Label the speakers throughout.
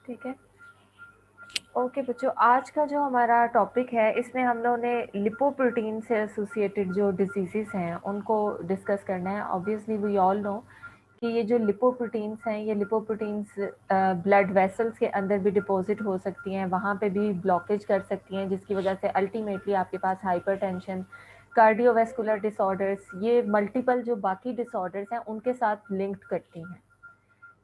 Speaker 1: ठीक है। ओके बच्चों, आज का जो हमारा टॉपिक है इसमें हम लोगों ने लिपोप्रोटीन से एसोसिएटेड जो डिजीजेस हैं उनको डिस्कस करना है। ऑब्वियसली वी ऑल नो कि ये जो लिपोप्रोटीन्स हैं, ये लिपोप्रोटीन्स ब्लड वेसल्स के अंदर भी डिपॉजिट हो सकती हैं, वहाँ पे भी ब्लॉकेज कर सकती हैं, जिसकी वजह से अल्टीमेटली आपके पास हाइपरटेंशन, कार्डियोवैस्कुलर डिसऑर्डर्स, ये मल्टीपल जो बाकी डिसऑर्डर्स हैं उनके साथ लिंक्ड करती हैं।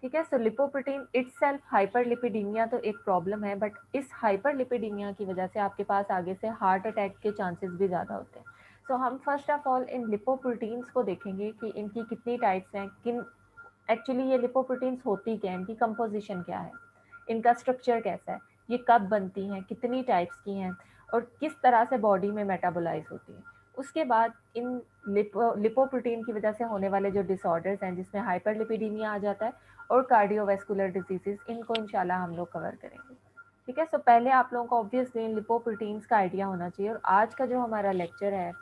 Speaker 1: ठीक है। सो लिपोप्रोटीन इटसेल्फ हाइपरलिपिडीमिया तो एक प्रॉब्लम है, बट इस हाइपरलिपिडीमिया की वजह से आपके पास आगे से हार्ट अटैक के चांसेस भी ज़्यादा होते हैं। सो हम first of all in lipoproteins को देखेंगे कि इनकी कितनी टाइप्स हैं, किन एक्चुअली ये लिपोप्रोटीन्स होती क्या है, इनकी कंपोजिशन क्या है, इनका स्ट्रक्चर कैसा है, ये कब बनती हैं, कितनी टाइप्स की हैं और किस तरह से बॉडी में मेटाबोलाइज होती हैं। उसके बाद इन लिपोप्रोटीन की वजह से होने वाले जो डिसऑर्डर्स हैं, जिसमें हाइपरलिपिडीमिया आ जाता है, और कार्डियोवैस्कुलर डिजीजेस, इनको इंशाल्लाह हम लोग कवर करेंगे। ठीक है। सो पहले आप लोगों को ऑब्वियसली लिपोप्रोटीन्स का आइडिया होना चाहिए। और आज का जो हमारा लेक्चर है,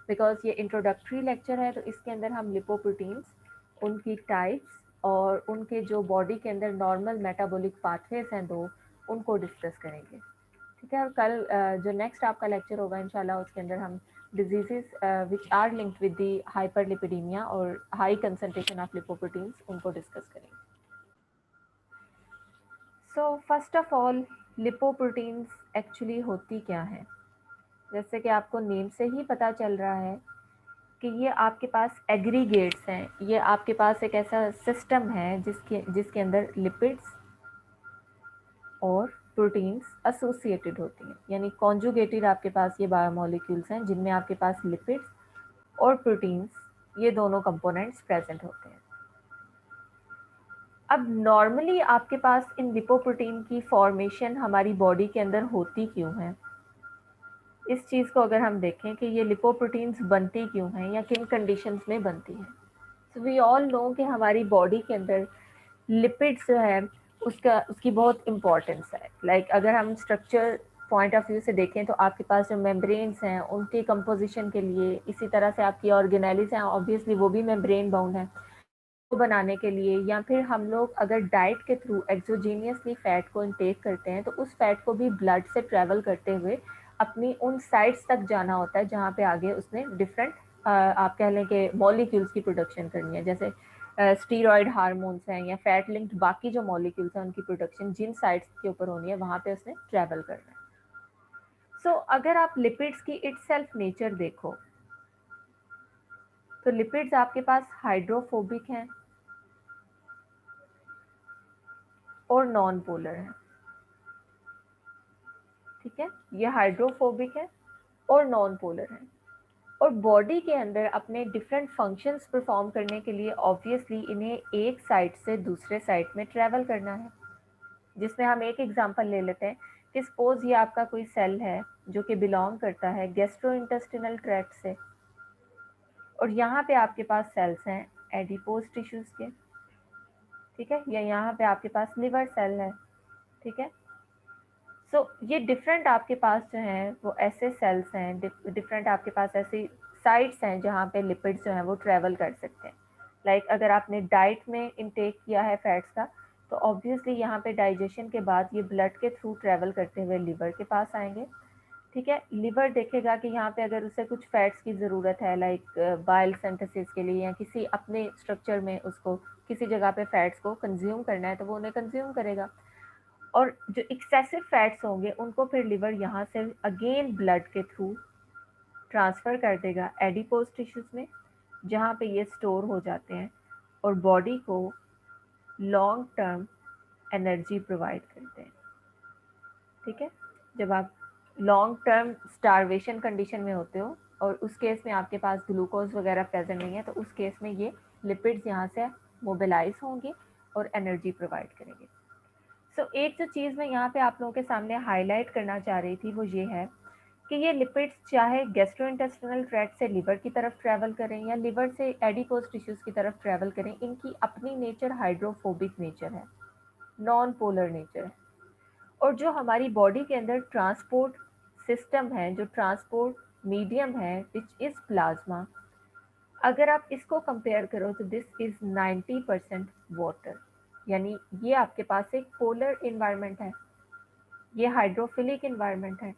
Speaker 1: बिकॉज ये इंट्रोडक्टरी लेक्चर है, तो इसके अंदर हम लिपोप्रोटीन्स, उनकी टाइप्स और उनके जो बॉडी के अंदर नॉर्मल मेटाबॉलिक पाथवेज हैं दो, उनको डिस्कस करेंगे। ठीक है। और कल जो नेक्स्ट आपका लेक्चर होगा इंशाल्लाह, उसके अंदर हम diseases which are linked with the hyperlipidemia और हाई कंसंट्रेशन ऑफ लिपोप्रोटीन्स, उनको डिस्कस करेंगे। So first of all, lipoproteins actually होती क्या है? जैसे कि आपको नेम से ही पता चल रहा है कि ये आपके पास एग्रीगेट्स हैं, ये आपके पास एक ऐसा सिस्टम है जिसके अंदर लिपिड्स और प्रोटीन्स एसोसिएटेड होती हैं, यानी कॉन्जुगेटेड आपके पास ये बायोमोलिक्यूल्स हैं जिनमें आपके पास लिपिड्स और प्रोटीन्स, ये दोनों कंपोनेंट्स प्रेजेंट होते हैं। अब नॉर्मली आपके पास इन लिपोप्रोटीन की फॉर्मेशन हमारी बॉडी के अंदर होती क्यों है, इस चीज़ को अगर हम देखें कि ये लिपोप्रोटीन्स बनती क्यों हैं या किन कंडीशंस में बनती हैं। सो वी ऑल नो कि हमारी बॉडी के अंदर लिपिड्स जो है उसकी बहुत इम्पोर्टेंस है। लाइक अगर हम स्ट्रक्चर पॉइंट ऑफ व्यू से देखें तो आपके पास जो मेम्ब्रेन्स हैं उनकी कंपोजिशन के लिए, इसी तरह से आपकी ऑर्गेनेलिस हैं, ऑब्वियसली वो भी मेम्ब्रेन बाउंड है, को बनाने के लिए, या फिर हम लोग अगर डाइट के थ्रू एक्सोजीनियसली फैट को इनटेक करते हैं तो उस फैट को भी ब्लड से ट्रेवल करते हुए अपनी उन साइट्स तक जाना होता है जहाँ पे आगे उसने डिफरेंट आप कह लें कि मॉलिक्यूल्स की प्रोडक्शन करनी है, जैसे स्टीरॉयड हार्मोन्स हैं या फैट लिंक्ड बाकी जो मॉलिक्यूल्स हैं उनकी प्रोडक्शन जिन साइट्स के ऊपर होनी है वहाँ पे उसने ट्रेवल करना है। सो अगर आप लिपिड्स की इटसेल्फ नेचर देखो तो लिपिड्स आपके पास हाइड्रोफोबिक हैं और नॉन पोलर हैं। ठीक है, ये हाइड्रोफोबिक है और नॉन पोलर है, और बॉडी के अंदर अपने डिफरेंट फंक्शंस परफॉर्म करने के लिए ऑब्वियसली इन्हें एक साइट से दूसरे साइट में ट्रेवल करना है। जिसमें हम एक एग्जांपल ले लेते हैं कि सपोज ये आपका कोई सेल है जो कि बिलोंग करता है गैस्ट्रोइंटेस्टिनल ट्रैक्ट से, और यहाँ पे आपके पास सेल्स हैं एडिपोज टिश्यूज के। ठीक है, या यहाँ पे आपके पास लिवर सेल है। ठीक है। सो ये डिफरेंट आपके पास जो हैं वो ऐसे सेल्स हैं, डिफरेंट आपके पास ऐसी साइट्स हैं जहाँ पे लिपिड्स जो हैं वो ट्रेवल कर सकते हैं। लाइक अगर आपने डाइट में इंटेक किया है फैट्स का, तो ऑब्वियसली यहाँ पे डाइजेशन के बाद ये ब्लड के थ्रू ट्रेवल करते हुए लिवर के पास आएंगे। ठीक है, लिवर देखेगा कि यहाँ पे अगर उसे कुछ फैट्स की ज़रूरत है, लाइक बाइल सिंथेसिस के लिए या किसी अपने स्ट्रक्चर में उसको किसी जगह पे फैट्स को कंज्यूम करना है, तो वो उन्हें कंज्यूम करेगा। और जो एक्सेसिव फैट्स होंगे उनको फिर लिवर यहाँ से अगेन ब्लड के थ्रू ट्रांसफ़र कर देगा एडिपोज टिश्यूज में, जहाँ पे ये स्टोर हो जाते हैं और बॉडी को लॉन्ग टर्म एनर्जी प्रोवाइड करते हैं। ठीक है, जब आप लॉन्ग टर्म स्टारवेशन कंडीशन में होते हो और उस केस में आपके पास ग्लूकोज वगैरह प्रेजेंट नहीं है, तो उस केस में ये लिपिड्स यहाँ से मोबिलाइज होंगे और एनर्जी प्रोवाइड करेंगे। सो एक जो चीज़ मैं यहाँ पे आप लोगों के सामने हाईलाइट करना चाह रही थी वो ये है कि ये लिपिड्स चाहे गैस्ट्रोइंटेस्टिनल ट्रैक्ट से लिवर की तरफ ट्रैवल करें या लिवर से एडिपोज टिश्यूज की तरफ ट्रैवल करें, इनकी अपनी नेचर हाइड्रोफोबिक नेचर है, नॉन पोलर नेचर है। और जो हमारी बॉडी के अंदर ट्रांसपोर्ट सिस्टम है, जो ट्रांसपोर्ट मीडियम है विच इज़ प्लाज्मा, अगर आप इसको कंपेयर करो तो दिस इज़ 90% वाटर। यानी ये आपके पास एक पोलर इन्वायरमेंट है, ये हाइड्रोफिलिक इन्वायरमेंट है।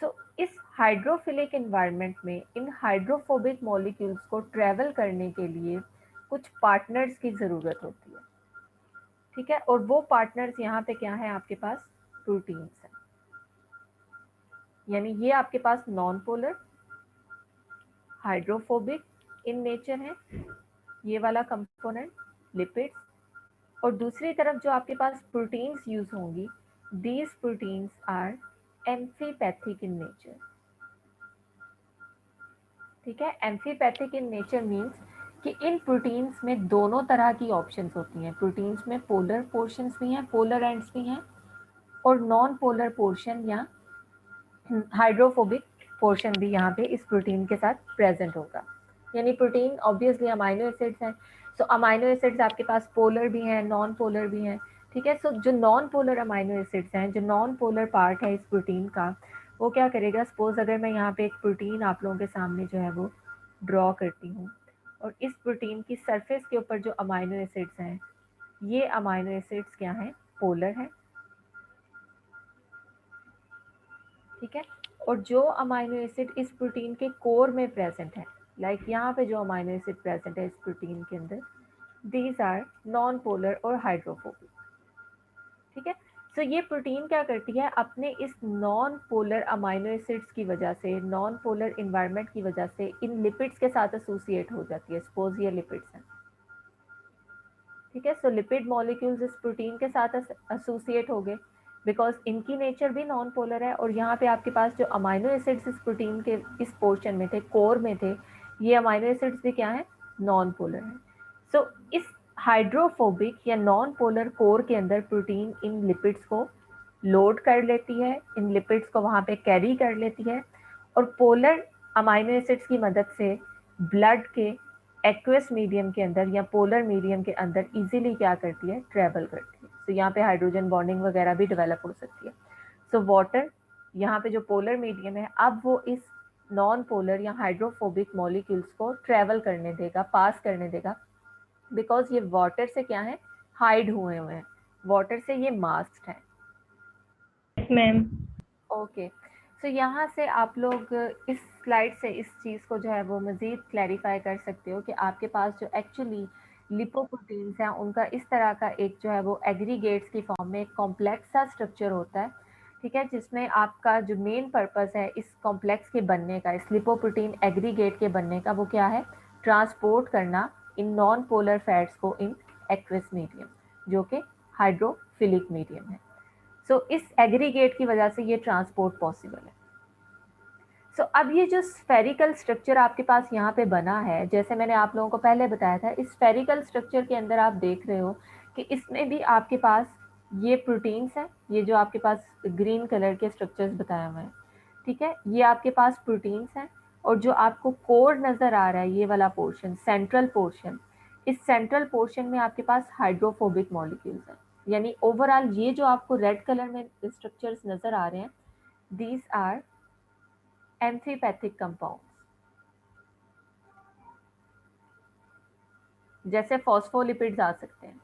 Speaker 1: सो इस हाइड्रोफिलिक इन्वायरमेंट में इन हाइड्रोफोबिक मॉलिक्यूल्स को ट्रेवल करने के लिए कुछ पार्टनर्स की ज़रूरत होती है, ठीक है। और वो पार्टनर्स यहाँ पे क्या है आपके पास, प्रोटीन्स हैं। यानी ये आपके पास non polar hydrophobic in nature है, ये वाला कंपोनेंट लिपिड्स, और दूसरी तरफ जो आपके पास प्रोटीन्स यूज होंगी, these proteins are amphipathic in nature, ठीक है। एम्फीपैथिक इन नेचर मीन्स कि इन प्रोटीन्स में दोनों तरह की ऑप्शंस होती हैं। प्रोटीन्स में पोलर पोर्शंस भी हैं, पोलर एंड्स भी हैं, और नॉन पोलर पोर्शन या हाइड्रोफोबिक पोर्शन भी यहाँ पे इस प्रोटीन के साथ प्रेजेंट होगा। यानी प्रोटीन ऑब्वियसली अमाइनो एसिड्स हैं, सो अमाइनो एसिड्स आपके पास पोलर भी हैं, नॉन पोलर भी हैं, ठीक है। सो जो नॉन पोलर अमाइनो एसिड्स हैं, जो नॉन पोलर पार्ट है इस प्रोटीन का, वो क्या करेगा, सपोज अगर मैं यहाँ पे एक प्रोटीन आप लोगों के सामने जो है वो ड्रॉ करती हूँ, और इस प्रोटीन की सरफेस के ऊपर जो अमाइनो एसिड्स हैं, ये अमाइनो एसिड्स क्या हैं, पोलर हैं, ठीक है। और जो अमाइनो एसिड इस प्रोटीन के कोर में प्रेजेंट है, लाइक यहाँ पे जो अमाइनो एसिड प्रेजेंट है इस प्रोटीन के अंदर, दीज आर नॉन पोलर और हाइड्रोफोबिक, ठीक है। सो ये प्रोटीन क्या करती है, अपने इस नॉन पोलर अमाइनो एसिड्स की वजह से, नॉन पोलर इन्वायरमेंट की वजह से इन लिपिड्स के साथ एसोसिएट हो जाती है। सपोज ये लिपिड्स हैं, ठीक है। सो लिपिड मॉलिक्यूल्स इस प्रोटीन के साथ एसोसिएट हो गए, बिकॉज इनकी नेचर भी नॉन पोलर है। और यहाँ पे आपके पास जो अमाइनो एसिड्स इस प्रोटीन के इस पोर्शन में थे, कोर में थे, ये अमाइनो एसिड्स भी क्या है, नॉन पोलर है। सो इस हाइड्रोफोबिक या नॉन पोलर कोर के अंदर प्रोटीन इन लिपिड्स को लोड कर लेती है, इन लिपिड्स को वहाँ पे कैरी कर लेती है, और पोलर अमाइनो एसिड्स की मदद से ब्लड के एक्वस मीडियम के अंदर या पोलर मीडियम के अंदर इजीली क्या करती है, ट्रेवल करती है। तो यहाँ पे हाइड्रोजन बॉन्डिंग वगैरह भी डेवलप हो सकती है। सो वाटर यहाँ पे जो पोलर मीडियम है, अब वो इस नॉन पोलर या हाइड्रोफोबिक मॉलिक्यूल्स को ट्रेवल करने देगा, पास करने देगा, बिकॉज ये वाटर से क्या है, हाइड हुए हुए हैं, वाटर से ये मास्क्ड है।
Speaker 2: मैम
Speaker 1: ओके, सो यहाँ से आप लोग इस स्लाइड से इस चीज़ को जो है वो मज़ीद क्लैरिफाई कर सकते हो कि आपके पास जो एक्चुअली लिपोप्रोटीन्स हैं, उनका इस तरह का एक जो है वो एग्रीगेट्स की फॉर्म में एक कॉम्प्लेक्स सा स्ट्रक्चर होता है, ठीक है, जिसमें आपका जो मेन पर्पस है इस कॉम्प्लेक्स के बनने का, इस लिपोप्रोटीन एग्रीगेट के बनने का, वो क्या है, ट्रांसपोर्ट करना इन नॉन पोलर फैट्स को इन एक्वस मीडियम, जो कि हाइड्रोफिलिक मीडियम है। सो इस एग्रीगेट की वजह से ये ट्रांसपोर्ट पॉसिबल है। सो अब ये जो स्फेरिकल स्ट्रक्चर आपके पास यहाँ पे बना है, जैसे मैंने आप लोगों को पहले बताया था, इस स्फेरिकल स्ट्रक्चर के अंदर आप देख रहे हो कि इसमें भी आपके पास ये प्रोटीन्स हैं, ये जो आपके पास ग्रीन कलर के स्ट्रक्चर्स बताए हुए हैं, ठीक है, ये आपके पास प्रोटीन्स हैं। और जो आपको कोर नज़र आ रहा है, ये वाला पोर्शन, सेंट्रल पोर्शन, इस सेंट्रल पोर्शन में आपके पास हाइड्रोफोबिक मॉलिक्यूल्स हैं। यानी ओवरऑल ये जो आपको रेड कलर में स्ट्रक्चर्स नज़र आ रहे हैं, दीज आर एम्फीपैथिक कंपाउंड्स, जैसे फॉस्फोलिपिड्स आ सकते हैं,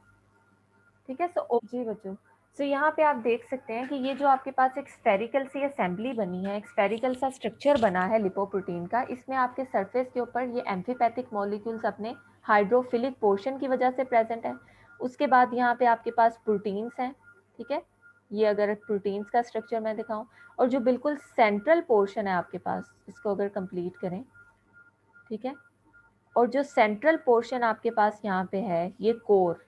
Speaker 1: ठीक है। सो जी बच्चों, सो यहाँ पे आप देख सकते हैं कि ये जो आपके पास एक स्फेरिकल सी असेंबली बनी है, एक स्फेरिकल सा स्ट्रक्चर बना है लिपोप्रोटीन का, इसमें आपके सरफेस के ऊपर ये एम्फीपैथिक मॉलिक्यूल्स अपने हाइड्रोफिलिक पोर्शन की वजह से प्रेजेंट है। उसके बाद यहाँ पे आपके पास प्रोटीन्स हैं, ठीक है, ये अगर प्रोटीन्स का स्ट्रक्चर मैं दिखाऊं, और जो बिल्कुल सेंट्रल पोर्शन है आपके पास, इसको अगर कंप्लीट करें, ठीक है, और जो सेंट्रल पोर्शन आपके पास यहाँ पे है, ये कोर,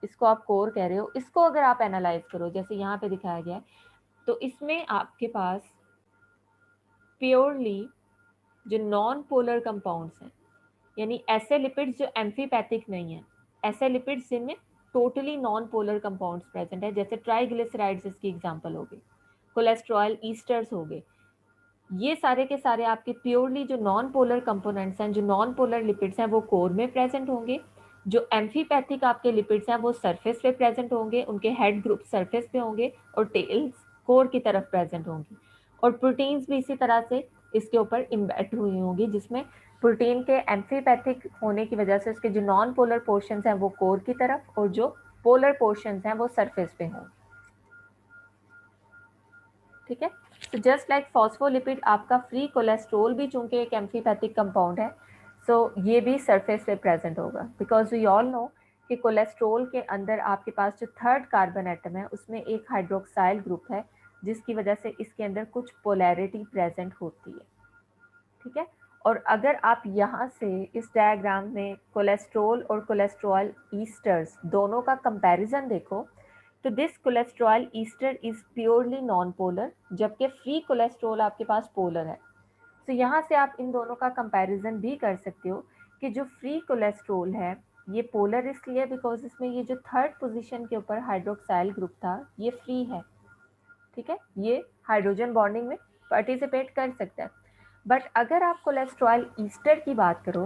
Speaker 1: इसको आप कोर कह रहे हो, इसको अगर आप एनालाइज करो जैसे यहाँ पे दिखाया गया है, तो इसमें आपके पास प्योरली जो नॉन पोलर कंपाउंड्स हैं, यानी ऐसे लिपिड्स जो एम्फीपैथिक नहीं है, ऐसे लिपिड्स जिनमें totally non polar compounds present है, जैसे ट्राइग्लिसराइड्स इसकी एग्जांपल हो गई, कोलेस्ट्रॉल ईस्टर्स हो गए, ये सारे के सारे आपके प्योरली जो नॉन पोलर कंपोनेंट्स हैं, जो नॉन पोलर लिपिड्स हैं, वो कोर में प्रेजेंट होंगे। जो एम्फीपैथिक आपके लिपिड्स हैं वो सरफेस पे प्रेजेंट होंगे, उनके हेड ग्रुप सरफेस पे होंगे और टेल्स कोर की तरफ प्रेजेंट होंगी। और प्रोटीन्स भी इसी तरह से इसके ऊपर इम्बेड हुई होंगी, जिसमें प्रोटीन के एम्फीपैथिक होने की वजह से उसके जो नॉन पोलर पोर्शन हैं वो कोर की तरफ, और जो पोलर पोर्शंस हैं वो सरफेस पे हों, ठीक है। तो जस्ट लाइक फॉस्फोलिपिड, आपका फ्री कोलेस्ट्रॉल भी चूंकि एक एम्फीपैथिक कंपाउंड है, सो ये भी सरफेस पे प्रेजेंट होगा, बिकॉज वी ऑल नो कि कोलेस्ट्रॉल के अंदर आपके पास जो थर्ड कार्बन एटम है उसमें एक हाइड्रोक्साइल ग्रुप है, जिसकी वजह से इसके अंदर कुछ पोलैरिटी प्रेजेंट होती है, ठीक है। और अगर आप यहाँ से इस डायग्राम में कोलेस्ट्रॉल और कोलेस्ट्रॉल ईस्टर्स दोनों का कंपैरिजन देखो, तो this cholesterol Easter is purely non polar, जबकि फ्री कोलेस्ट्रॉल आपके पास पोलर है। तो यहाँ से आप इन दोनों का कंपैरिजन भी कर सकते हो कि जो फ्री कोलेस्ट्रॉल है ये पोलर इसलिए बिकॉज इसमें ये जो थर्ड पोजीशन के ऊपर हाइड्रोक्साइल ग्रुप था ये फ्री है, ठीक है, ये हाइड्रोजन बॉन्डिंग में पार्टिसिपेट कर सकता है। बट अगर आप कोलेस्ट्रॉल ईस्टर की बात करो,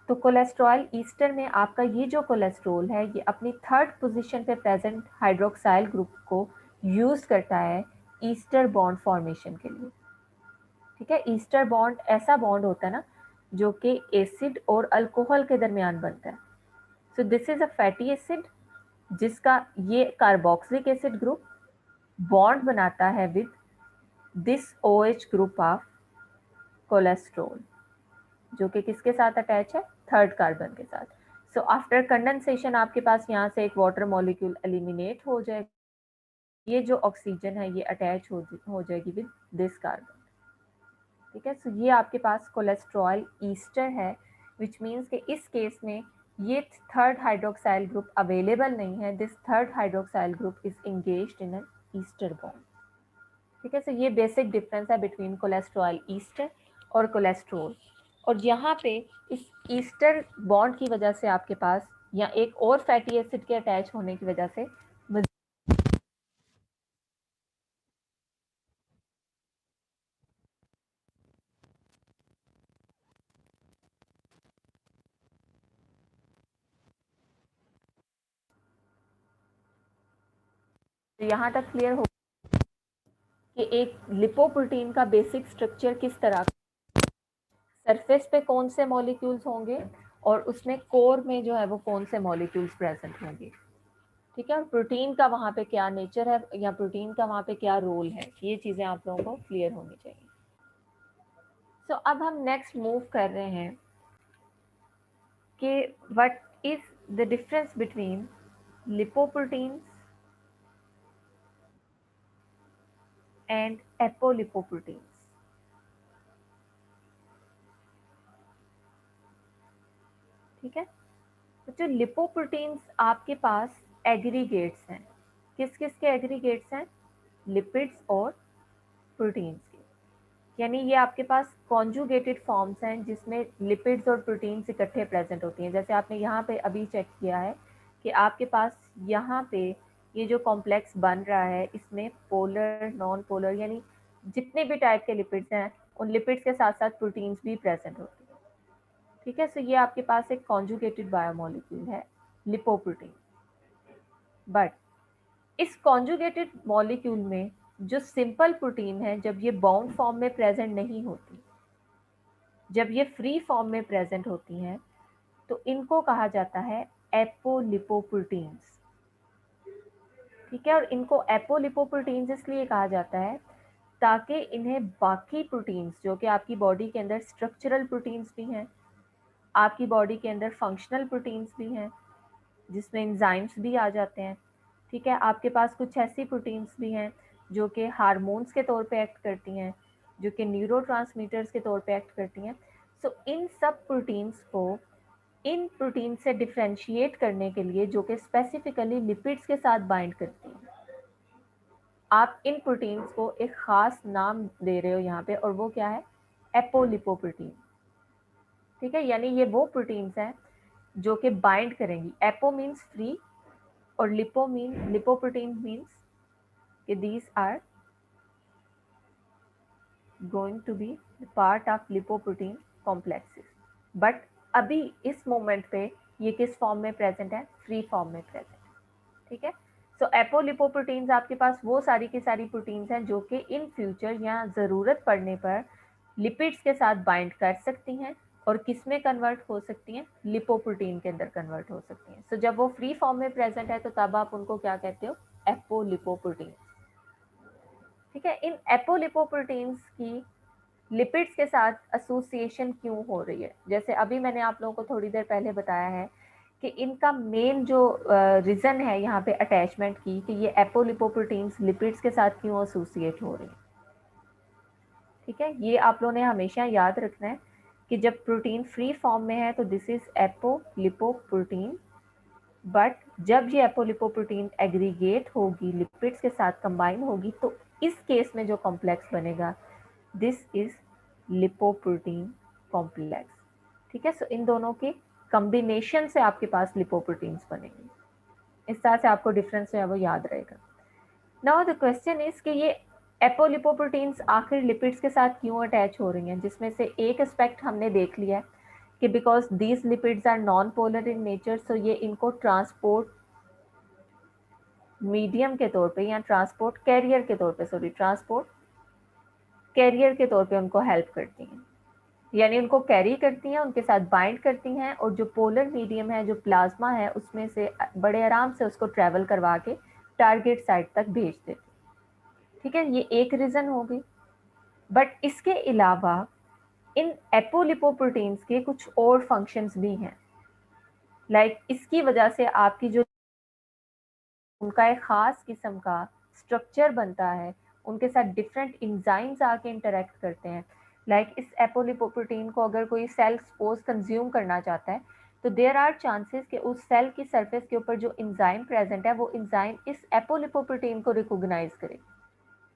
Speaker 1: तो कोलेस्ट्रॉल ईस्टर में आपका ये जो कोलेस्ट्रॉल है ये अपनी थर्ड पोजीशन पे प्रेजेंट हाइड्रोक्साइल ग्रुप को यूज करता है ईस्टर बॉन्ड फॉर्मेशन के लिए, ठीक है। ईस्टर बॉन्ड ऐसा बॉन्ड होता है ना जो कि एसिड और अल्कोहल के दरमियान बनता है। So this is a fatty acid जिसका ये कार्बोक्सिलिक एसिड ग्रुप बॉन्ड बनाता है with this OH group of cholesterol, जो कि किसके साथ अटैच है, थर्ड कार्बन के साथ। सो आफ्टर कंडेंसेशन आपके पास यहाँ से एक वाटर मॉलिक्यूल एलिमिनेट हो जाएगा, ये जो ऑक्सीजन है ये अटैच हो जाएगी विद दिस कार्बन, ठीक है। सो ये आपके पास कोलेस्ट्रॉल ईस्टर है, विच मीन्स कि इस केस में ये थर्ड हाइड्रोक्साइल ग्रुप अवेलेबल नहीं है, this third hydroxyl group is engaged in an ester bond, ठीक है। सो ये बेसिक डिफरेंस है बिटवीन कोलेस्ट्रॉल ईस्टर और कोलेस्ट्रॉल। और यहाँ पे इस ईस्टर बॉन्ड की वजह से आपके पास या एक और फैटी एसिड के अटैच होने की वजह से यहाँ तक क्लियर हो कि एक लिपोप्रोटीन का बेसिक स्ट्रक्चर किस तरह, सरफेस पे कौन से मॉलिक्यूल्स होंगे और उसमें कोर में जो है वो कौन से मॉलिक्यूल्स प्रेजेंट होंगे, ठीक है। और प्रोटीन का वहाँ पे क्या नेचर है या प्रोटीन का वहाँ पे क्या रोल है, ये चीज़ें आप लोगों को क्लियर होनी चाहिए। सो अब हम नेक्स्ट मूव कर रहे हैं कि what is the difference between lipoproteins and apolipoproteins, ठीक है। तो जो लिपोप्रोटीन्स आपके पास एग्रीगेट्स हैं, किस किस के एग्रीगेट्स हैं, लिपिड्स और प्रोटीन्स के, यानी ये आपके पास कॉन्जुगेटेड फॉर्म्स हैं जिसमें लिपिड्स और प्रोटीन्स इकट्ठे प्रेजेंट होती हैं। जैसे आपने यहाँ पे अभी चेक किया है कि आपके पास यहाँ पे ये जो कॉम्प्लेक्स बन रहा है इसमें पोलर नॉन पोलर यानी जितने भी टाइप के लिपिड्स हैं उन लिपिड्स के साथ साथ प्रोटीन्स भी प्रेजेंट होती हैं, ठीक है। सो ये आपके पास एक कॉन्जुगेटेड बायोमोलिक्यूल है लिपोप्रोटीन। बट इस कॉन्जुगेटेड मॉलिक्यूल में जो सिंपल प्रोटीन है जब ये बाउंड फॉर्म में प्रेजेंट नहीं होती, जब ये फ्री फॉर्म में प्रेजेंट होती हैं, तो इनको कहा जाता है एपोलिपोप्रोटीन्स, ठीक है। और इनको एपोलिपोप्रोटीन्स इसलिए कहा जाता है ताकि इन्हें बाकी प्रोटीन्स जो कि आपकी बॉडी के अंदर स्ट्रक्चरल प्रोटीन्स भी हैं, आपकी बॉडी के अंदर फंक्शनल प्रोटीन्स भी हैं जिसमें एंजाइम्स भी आ जाते हैं, ठीक है। आपके पास कुछ ऐसी प्रोटीन्स भी हैं जो कि हार्मोन्स के तौर पे एक्ट करती हैं, जो कि न्यूरोट्रांसमीटर्स के तौर पे एक्ट करती हैं। सो इन सब प्रोटीन्स को इन प्रोटीन से डिफ्रेंशिएट करने के लिए जो कि स्पेसिफिकली लिपिड्स के साथ बाइंड करती हैं, आप इन प्रोटीन्स को एक खास नाम दे रहे हो यहाँ पे और वो क्या है, एपोलिपोप्रोटीन, ठीक है। यानी ये वो प्रोटीन्स हैं जो कि बाइंड करेंगी, एपो मीन्स फ्री और लिपोप्रोटीन मीन्स कि these are going to be part of lipoprotein complexes, but अभी इस मोमेंट पे ये किस फॉर्म में प्रेजेंट है, फ्री फॉर्म में प्रेजेंट, ठीक है। सो एपोलिपोप्रोटीन्स आपके पास वो सारी की सारी प्रोटीन्स हैं जो कि इन फ्यूचर या ज़रूरत पड़ने पर लिपिड्स के साथ बाइंड कर सकती हैं और किस में कन्वर्ट हो सकती हैं, लिपोप्रोटीन के अंदर कन्वर्ट हो सकती हैं। सो जब वो फ्री फॉर्म में प्रेजेंट है तो तब आप उनको क्या कहते हो, एपोलिपोप्रोटीन। ठीक है, इन एपोलिपोप्रोटीन्स की लिपिड्स के साथ एसोसिएशन क्यों हो रही है, जैसे अभी मैंने आप लोगों को थोड़ी देर पहले बताया है कि इनका मेन जो रीजन है यहाँ पे अटैचमेंट की, कि ये एपोलिपोप्रोटीन्स लिपिड्स के साथ क्यों एसोसिएट हो रही है। ठीक है, ये आप लोगों ने हमेशा याद रखना है कि जब प्रोटीन फ्री फॉर्म में है तो दिस इज एपोलिपोप्रोटीन, बट जब ये एपोलिपोप्रोटीन एग्रीगेट होगी, लिपिड्स के साथ कंबाइन होगी, तो इस केस में जो कॉम्प्लेक्स बनेगा दिस इज लिपोप्रोटीन कॉम्प्लेक्स। ठीक है, सो इन दोनों के कॉम्बिनेशन से आपके पास लिपोप्रोटीन्स बनेंगे। इस तरह से आपको डिफरेंस जो है वो याद रहेगा। नाउ द क्वेश्चन इज कि ये एपोलिपोप्रोटीन्स आखिर लिपिड्स के साथ क्यों अटैच हो रही हैं, जिसमें से एक एस्पेक्ट हमने देख लिया है कि because these lipids are non polar in nature, so ये इनको ट्रांसपोर्ट मीडियम के तौर पे या ट्रांसपोर्ट कैरियर के तौर पे, ट्रांसपोर्ट कैरियर के तौर पे उनको हेल्प करती हैं, यानी उनको कैरी करती हैं, उनके साथ बाइंड करती हैं, और जो पोलर मीडियम है, जो प्लाज्मा है, उसमें से बड़े आराम से उसको ट्रैवल करवा के टारगेट साइट तक भेज देती। ठीक है, ये एक रीज़न होगी। बट इसके अलावा इन एपोलिपोप्रोटीन्स के कुछ और फंक्शंस भी हैं, लाइक इसकी वजह से आपकी जो उनका एक ख़ास किस्म का स्ट्रक्चर बनता है, उनके साथ डिफरेंट इंजाइम्स आके इंटरेक्ट करते हैं। लाइक इस एपोलिपोप्रोटीन को अगर कोई सेल सपोज कंज्यूम करना चाहता है तो देयर आर चांसेस कि उस सेल की सरफेस के ऊपर जो इंजाइम प्रेजेंट है वो इंजाइम इस एपोलिपोप्रोटीन को रिकॉग्नाइज करे।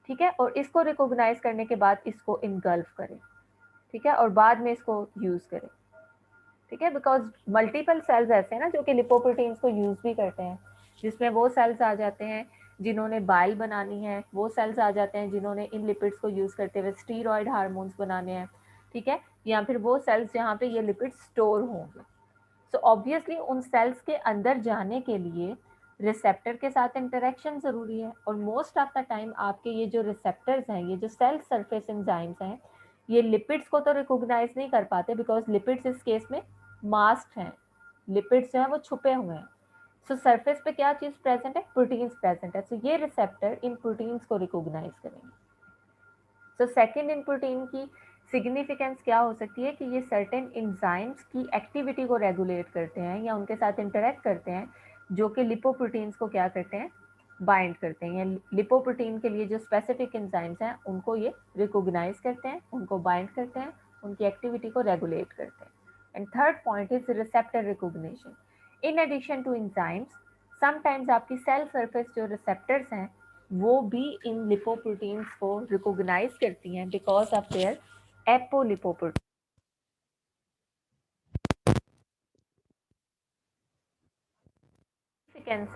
Speaker 1: ठीक है, और इसको रिकॉग्नाइज करने के बाद इसको इनगल्फ करे। ठीक है, और बाद में इसको यूज़ करे। ठीक है, बिकॉज मल्टीपल सेल्स ऐसे हैं ना जो कि लिपोप्रोटीन्स को यूज़ भी करते हैं, जिसमें वो सेल्स आ जाते हैं जिन्होंने बाइल बनानी है, वो सेल्स आ जाते हैं जिन्होंने इन लिपिड्स को यूज़ करते हुए स्टीरॉयड हार्मोन्स बनाने हैं। ठीक है, या फिर वो सेल्स जहाँ पे ये लिपिड्स स्टोर होंगे। सो ऑब्वियसली उन सेल्स के अंदर जाने के लिए रिसेप्टर के साथ इंटरेक्शन ज़रूरी है, और मोस्ट ऑफ द टाइम आपके ये जो रिसेप्टर्स हैं, ये जो सेल सरफेस एंजाइम्स हैं, ये लिपिड्स को तो रिकॉग्नाइज नहीं कर पाते, बिकॉज लिपिड्स इस केस में मास्क हैं, लिपिड्स जो है वो छुपे हुए हैं। सो सरफेस पे क्या चीज़ प्रेजेंट है, प्रोटीन्स प्रेजेंट है, सो ये रिसेप्टर इन प्रोटीन्स को रिकॉग्नाइज करेंगे। सो सेकेंड इन प्रोटीन की सिग्निफिकेंस क्या हो सकती है कि ये सर्टेन इंजाइम्स की एक्टिविटी को रेगुलेट करते हैं या उनके साथ इंटरेक्ट करते हैं, जो कि लिपोप्रोटीन्स को क्या करते हैं, बाइंड करते हैं, या लिपोप्रोटीन के लिए जो स्पेसिफिक एंजाइम्स हैं उनको ये रिकॉग्नाइज करते हैं, उनको बाइंड करते हैं, उनकी एक्टिविटी को रेगुलेट करते हैं। And third point is receptor recognition. In addition to enzymes, sometimes आपकी सेल सरफेस जो रिसेप्टर्स हैं वो भी इन लिपोप्रोटीन्स को रिकॉग्नाइज करती हैं बिकॉज ऑफ देयर एपोलिपोप्रोटीन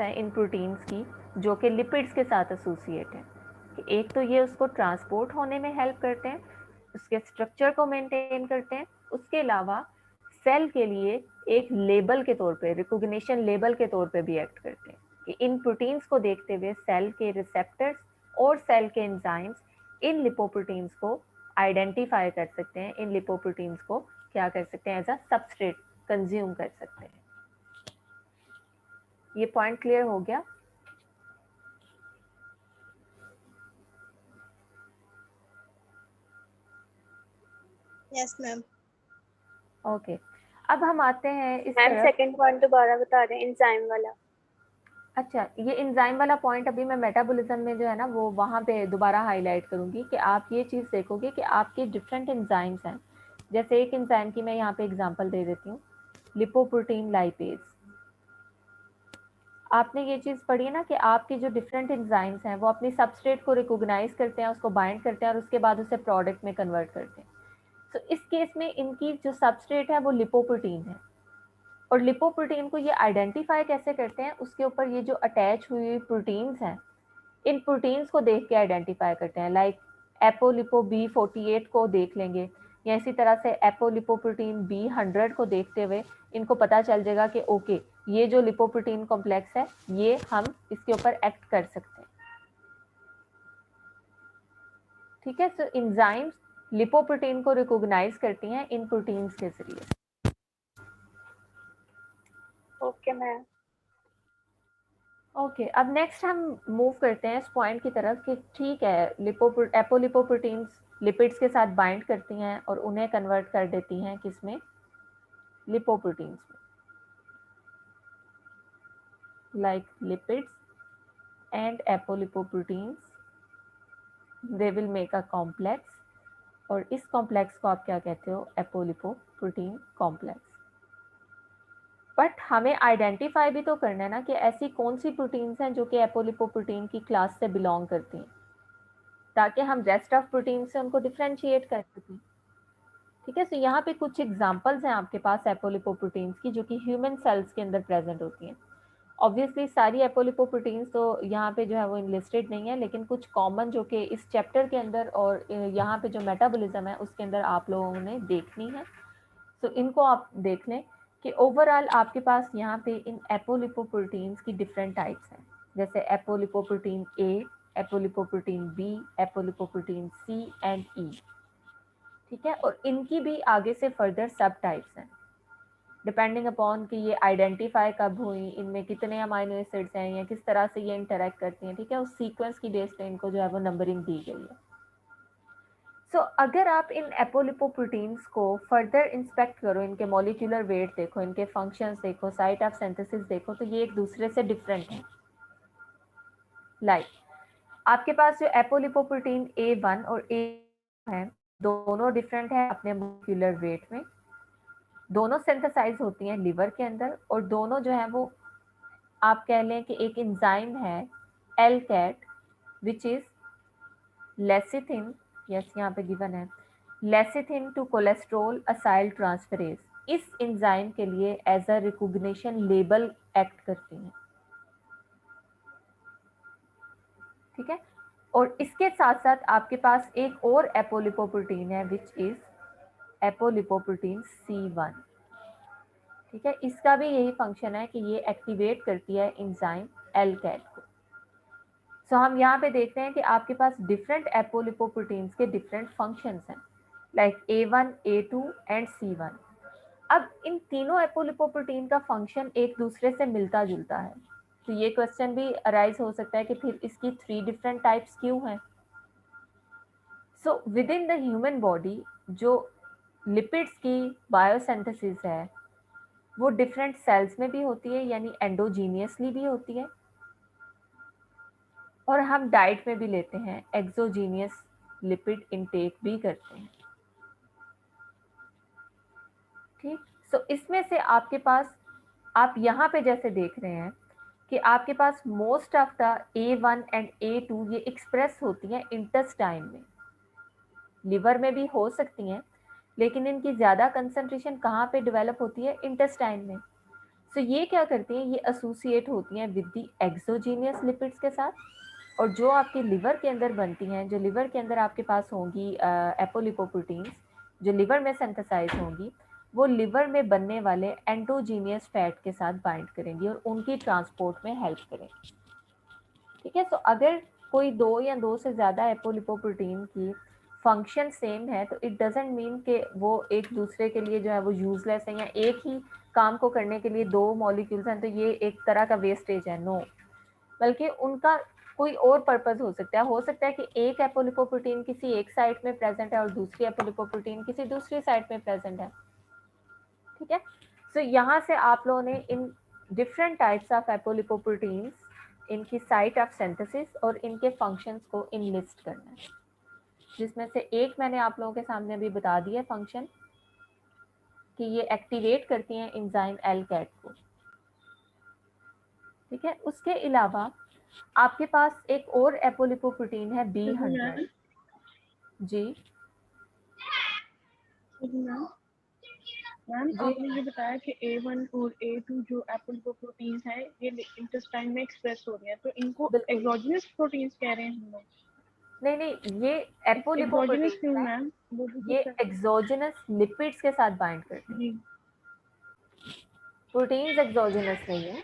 Speaker 1: है इन प्रोटीन्स की, जो कि लिपिड्स के साथ एसोसिएट है। कि एक तो ये उसको ट्रांसपोर्ट होने में हेल्प करते हैं, उसके स्ट्रक्चर को मेंटेन करते हैं, उसके अलावा सेल के लिए एक लेबल के तौर पे, रिकॉग्निशन लेबल के तौर पे भी एक्ट करते हैं, कि इन प्रोटीन्स को देखते हुए सेल के रिसेप्टर्स और सेल के एंजाइम्स इन लिपोप्रोटीन्स को आइडेंटिफाई कर सकते हैं, इन लिपोप्रोटीन्स को क्या कर सकते हैं, एज अ सबस्ट्रेट कंज्यूम कर सकते हैं। ये पॉइंट क्लियर हो गया?
Speaker 3: Yes ma'am.
Speaker 1: ओके, अब हम आते हैं इस
Speaker 3: मैम
Speaker 1: तरफ।
Speaker 3: सेकंड पॉइंट दोबारा बता दें, एंजाइम वाला।
Speaker 1: अच्छा, ये एंजाइम वाला पॉइंट अभी मैं मेटाबॉलिज्म में जो है ना वो वहाँ पे दोबारा हाईलाइट करूँगी कि आप ये चीज़ देखोगे कि आपके डिफरेंट एंजाइम्स हैं। जैसे एक एंजाइम की मैं यहाँ पे एग्जांपल दे देती हूँ, लिपोप्रोटीन लाइपेज। आपने ये चीज़ पढ़ी है ना कि आपके जो डिफरेंट एंजाइम्स हैं वो अपनी सबस्ट्रेट को रिकॉग्नाइज करते हैं, उसको बाइंड करते हैं और उसके बाद उसे प्रोडक्ट में कन्वर्ट करते हैं। तो इस केस में इनकी जो सबस्ट्रेट है वो लिपोप्रोटीन है, और लिपोप्रोटीन को ये आइडेंटिफाई कैसे करते हैं, उसके ऊपर ये जो अटैच हुई प्रोटीन्स हैं, इन प्रोटीन्स को देख के आइडेंटिफाई करते हैं। लाइक एपोलिपो B48 को देख लेंगे, या इसी तरह से एपोलिपोप्रोटीन B100 को देखते हुए इनको पता चल जाएगा कि ओके ये जो लिपोप्रोटीन कॉम्प्लेक्स है ये हम इसके ऊपर एक्ट कर सकते हैं। ठीक है, सो एंजाइम्स लिपोप्रोटीन को रिकॉग्नाइज करती हैं इन प्रोटीन्स के जरिए।
Speaker 3: Okay ma'am.
Speaker 1: ओके, अब नेक्स्ट हम मूव करते हैं इस पॉइंट की तरफ कि ठीक है, एपोलिपोप्रोटीन्स लिपिड्स के साथ बाइंड करती हैं और उन्हें कन्वर्ट कर देती हैं किसमें, लिपोप्रोटीन्स में, like lipids and apolipoproteins, they will make a complex, और इस कॉम्प्लेक्स को आप क्या कहते हो, एपोलिपोप्रोटीन कॉम्प्लेक्स। बट हमें आइडेंटिफाई भी तो करना है ना कि ऐसी कौन सी प्रोटीन्स हैं जो कि एपोलिपोप्रोटीन की क्लास से बिलोंग करती हैं, ताकि हम रेस्ट ऑफ प्रोटीन से उनको डिफ्रेंशिएट कर सकें। ठीक है, तो यहाँ पे कुछ एग्जांपल्स हैं आपके पास एपोलिपोप्रोटीन्स की जो कि ह्यूमन सेल्स के अंदर प्रेजेंट होती हैं। ऑब्वियसली सारी एपोलिपोप्रोटीन्स तो यहाँ पे जो है वो इनलिस्टेड नहीं है, लेकिन कुछ कॉमन जो कि इस चैप्टर के अंदर और यहाँ पे जो मेटाबॉलिज्म है उसके अंदर आप लोगों ने देखनी है। तो इनको आप देख लें कि ओवरऑल आपके पास यहाँ पे इन एपोलिपोप्रोटीन्स की डिफरेंट टाइप्स हैं, जैसे एपोलिपोप्रोटीन ए, एपोलिपोप्रोटीन बी, एपोलिपोप्रोटीन सी एंड ई। ठीक है, और इनकी भी आगे से फर्दर सब टाइप्स हैं, डिपेंडिंग अपॉन कि ये आइडेंटिफाई कब हुई, इनमें कितने अमाइनो एसिड्स हैं या किस तरह से ये इंटरेक्ट करती हैं। ठीक है, उस सीक्वेंस की बेस पे इनको जो है वो नंबरिंग दी गई है। सो अगर आप इन एपोलिपोप्रोटीन्स को फर्दर इंस्पेक्ट करो, इनके मॉलिक्यूलर वेट देखो, इनके फंक्शंस देखो, साइट ऑफ सिंथेसिस देखो, तो ये एक दूसरे से डिफरेंट है। लाइक आपके पास जो एपोलिपोप्रोटीन A1 और A है, दोनों डिफरेंट है अपने मॉलिक्यूलर वेट में, दोनों सिंथेसाइज होती हैं लिवर के अंदर, और दोनों जो है वो आप कह लें कि एक एंजाइम है LCAT which is lecithin, yes यहाँ पे गिवन है, lecithin to cholesterol acyl transferase, इस एंजाइम के लिए as a recognition label act करती हैं। ठीक है, और इसके साथ साथ आपके पास एक और एपोलिपोप्रोटीन है विच इज एपोलिपोप्रोटीन C1। ठीक है, इसका भी यही फंक्शन है कि ये एक्टिवेट करती है एंजाइम एलकैट को। सो हम यहाँ पे देखते हैं कि आपके पास डिफरेंट एपोलिपोप्रोटीन्स के डिफरेंट फंक्शंस हैं, like A1, A2 and C1। अब इन तीनों एपोलिपोप्रोटीन का फंक्शन एक दूसरे से मिलता जुलता है, तो ये क्वेश्चन भी अराइज हो सकता है कि फिर इसकी 3 डिफरेंट टाइप्स क्यों हैं। So with in the human body जो लिपिड्स की बायोसिंथेसिस है वो डिफरेंट सेल्स में भी होती है, यानी एंडोजीनियसली भी होती है, और हम डाइट में भी लेते हैं, एक्सोजीनियस लिपिड इनटेक भी करते हैं। ठीक, सो इसमें से आपके पास आप यहाँ पे जैसे देख रहे हैं कि आपके पास most of the A1 and A2 ये एक्सप्रेस होती हैं इंटेस्टाइन में, लिवर में भी हो सकती हैं, लेकिन इनकी ज़्यादा कंसंट्रेशन कहाँ पे डेवलप होती है, इंटेस्टाइन में। सो ये क्या करती हैं, ये एसोसिएट होती हैं विद द एक्सोजीनियस लिपिड्स के साथ, और जो आपके लिवर के अंदर बनती हैं, जो लिवर के अंदर आपके पास होंगी एपोलिपोप्रोटीन्स जो लिवर में सिंथेसाइज होंगी, वो लिवर में बनने वाले एंडोजीनियस फैट के साथ बाइंड करेंगी और उनकी ट्रांसपोर्ट में हेल्प करेंगी। ठीक है, तो अगर कोई दो या दो से ज़्यादा एपोलिपोप्रोटीन की फंक्शन सेम है तो इट डजेंट मीन कि वो एक दूसरे के लिए जो है वो यूजलेस है, या एक ही काम को करने के लिए दो मॉलिक्यूल्स हैं तो ये एक तरह का वेस्टेज है, नो, बल्कि उनका कोई और पर्पस हो सकता है कि एक एपोलिपोप्रोटीन किसी एक साइट में प्रेजेंट है और दूसरी एपोलिपोप्रोटीन किसी दूसरी साइट में प्रेजेंट है। ठीक है, सो यहाँ से आप लोगों ने इन डिफरेंट टाइप्स ऑफ एपोलिपोप्रोटीन्स, इनकी साइट ऑफ सिंथेसिस और इनके फंक्शंस को इनलिस्ट करना है, जिसमें से एक मैंने आप लोगों के सामने अभी बता दिया फंक्शन कि ये एक्टिवेट करती हैं एंजाइम एलकैट को। ठीक है, उसके अलावा आपके पास एक और एपोलिपोप्रोटीन है B100। जी
Speaker 2: मैम
Speaker 1: जी
Speaker 2: आपने ये बताया कि A1 और A2 जो एपोलिपोप्रोटीन्स हैं ये इंटेस्टाइन में एक्सप्रेस हो रही हैं, तो इनको
Speaker 1: बिल्कुल,
Speaker 2: एक्सोजेनस प्रोटीन्स कह रहे हैं हम लोग।
Speaker 1: नहीं नहीं, ये
Speaker 2: एक्सोजेनस क्यों
Speaker 1: एपोलिपोप्रोटीन है,
Speaker 2: मैम, वो भी
Speaker 1: ये
Speaker 2: कुछ है।
Speaker 1: एक्सोजेनस लिपिड्स के साथ बाइंड करते हैं,
Speaker 2: जी
Speaker 1: प्रोटीन्स एक्सोजेनस नहीं है,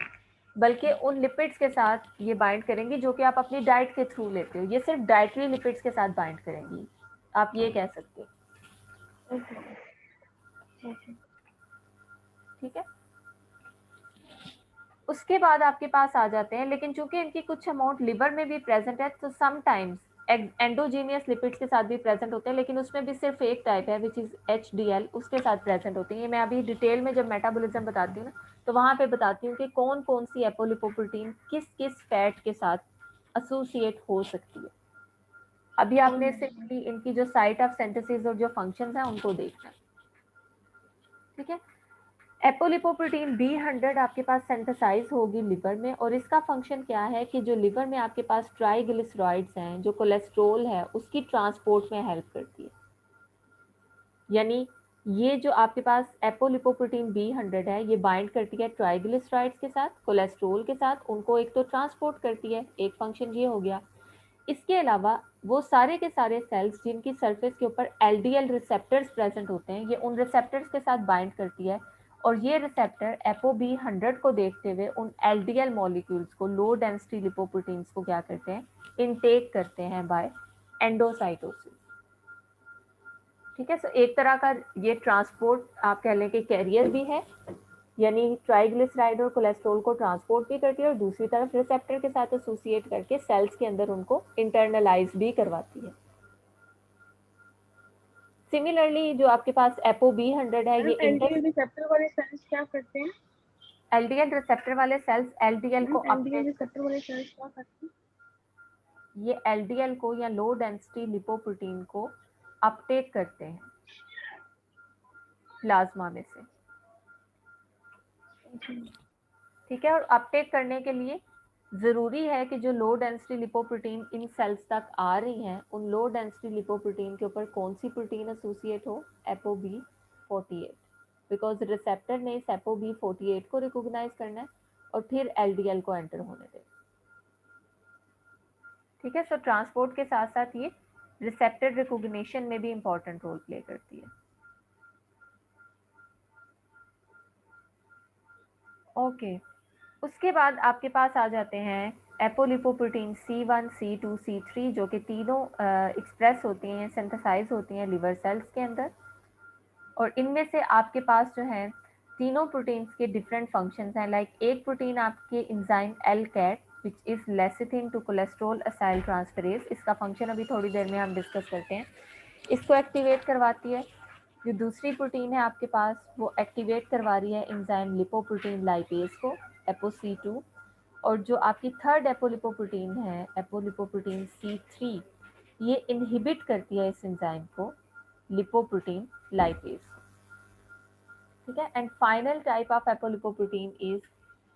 Speaker 1: बल्कि उन लिपिड्स के साथ ये बाइंड करेंगी जो कि आप अपनी डाइट के थ्रू लेते हो, ये सिर्फ डाइटरी लिपिड्स के साथ बाइंड करेंगी, आप ये कह सकते हो।
Speaker 2: Okay okay.
Speaker 1: ठीक है, उसके बाद आपके पास आ जाते हैं, लेकिन चूंकि इनकी कुछ अमाउंट लिवर में भी प्रेजेंट है तो समटाइम्स एंडोजीनियस लिपिड्स के साथ भी प्रेजेंट होते हैं, लेकिन उसमें भी सिर्फ एक टाइप है विच इज HDL, उसके साथ प्रेजेंट होती है। ये मैं अभी डिटेल में जब मेटाबॉलिज्म बताती हूँ ना तो वहां पे बताती हूँ कि कौन कौन सी एपोलिपोप्रोटीन किस किस फैट के साथ एसोसिएट हो सकती है। अभी आपने सिर्फ इनकी जो साइट ऑफ सिंथेसिस और जो फंक्शंस हैं उनको देखना है। ठीक है, एपोलिपोप्रोटीन B100 आपके पास सिंथेसाइज होगी लिवर में, और इसका फंक्शन क्या है कि जो लिवर में आपके पास ट्राइग्लिसराइड्स हैं, जो कोलेस्ट्रोल है, उसकी ट्रांसपोर्ट में हेल्प करती है। यानी ये जो आपके पास एपोलिपोप्रोटीन B100 है, ये बाइंड करती है ट्राइग्लिसराइड्स के साथ, कोलेस्ट्रोल के साथ, उनको एक तो ट्रांसपोर्ट करती है, एक फंक्शन ये हो गया। इसके अलावा वो सारे के सारे सेल्स जिनकी सरफेस के ऊपर LDL रिसेप्टर्स प्रेजेंट होते हैं, ये उन रिसेप्टर्स के साथ बाइंड करती है, और ये रिसेप्टर ApoB100 को देखते हुए उन LDL मॉलिक्यूल्स को, लो डेंसिटी लिपोप्रोटीन्स को क्या करते हैं, इनटेक करते हैं बाय एंडोसाइटोसिस। ठीक है, सो एक तरह का ये ट्रांसपोर्ट आप कह लें कि कैरियर भी है, यानी ट्राइग्लिसराइड और कोलेस्ट्रॉल को ट्रांसपोर्ट भी करती है, और दूसरी तरफ रिसेप्टर के साथ एसोसिएट करके सेल्स के अंदर उनको इंटरनलाइज भी करवाती है। सिमिलरली जो आपके पास ApoB100 है, ये
Speaker 2: एलडीएल रिसेप्टर वाले सेल्स क्या करते हैं?
Speaker 1: LDL रिसेप्टर वाले सेल्स LDL को
Speaker 2: एलडीएल रिसेप्टर वाले सेल्स क्या करते हैं?
Speaker 1: ये LDL को या लो डेंसिटी लिपोप्रोटीन को अपटेक करते हैं प्लाज्मा में से। ठीक है, और अपटेक करने के लिए ज़रूरी है कि जो लो डेंसिटी लिपोप्रोटीन इन सेल्स तक आ रही हैं, उन लो डेंसिटी लिपोप्रोटीन के ऊपर कौन सी प्रोटीन एसोसिएट हो, ApoB48, बिकॉज रिसेप्टर ने इस ApoB48 को रिकॉग्नाइज करना है और फिर LDL को एंटर होने देना। ठीक है, सो ट्रांसपोर्ट के साथ साथ ये रिसेप्टर रिकॉग्निशन में भी इंपॉर्टेंट रोल प्ले करती है। ओके, उसके बाद आपके पास आ जाते हैं एपोलिपोप्रोटीन C1, C2, C3, जो कि तीनों एक्सप्रेस होती हैं, सिंथेसाइज होती हैं लिवर सेल्स के अंदर, और इनमें से आपके पास जो है तीनों प्रोटीन्स के डिफरेंट फंक्शंस हैं। लाइक एक प्रोटीन आपके enzyme LCAT which is lecithin to cholesterol acyl transferase, इसका फंक्शन अभी थोड़ी देर में हम डिस्कस करते हैं, इसको एक्टिवेट करवाती है। जो दूसरी प्रोटीन है आपके पास, वो एक्टिवेट करवा रही है एंजाइम लिपोप्रोटीन लाइपेज को, ApoC2, और जो आपकी थर्ड एपोलिपोप्रोटीन है, एपोलिपोप्रोटीन C3, ये इनहिबिट करती है इस एंजाइम को, लिपोप्रोटीन लाइपेज। ठीक है, and final type of apolipoprotein is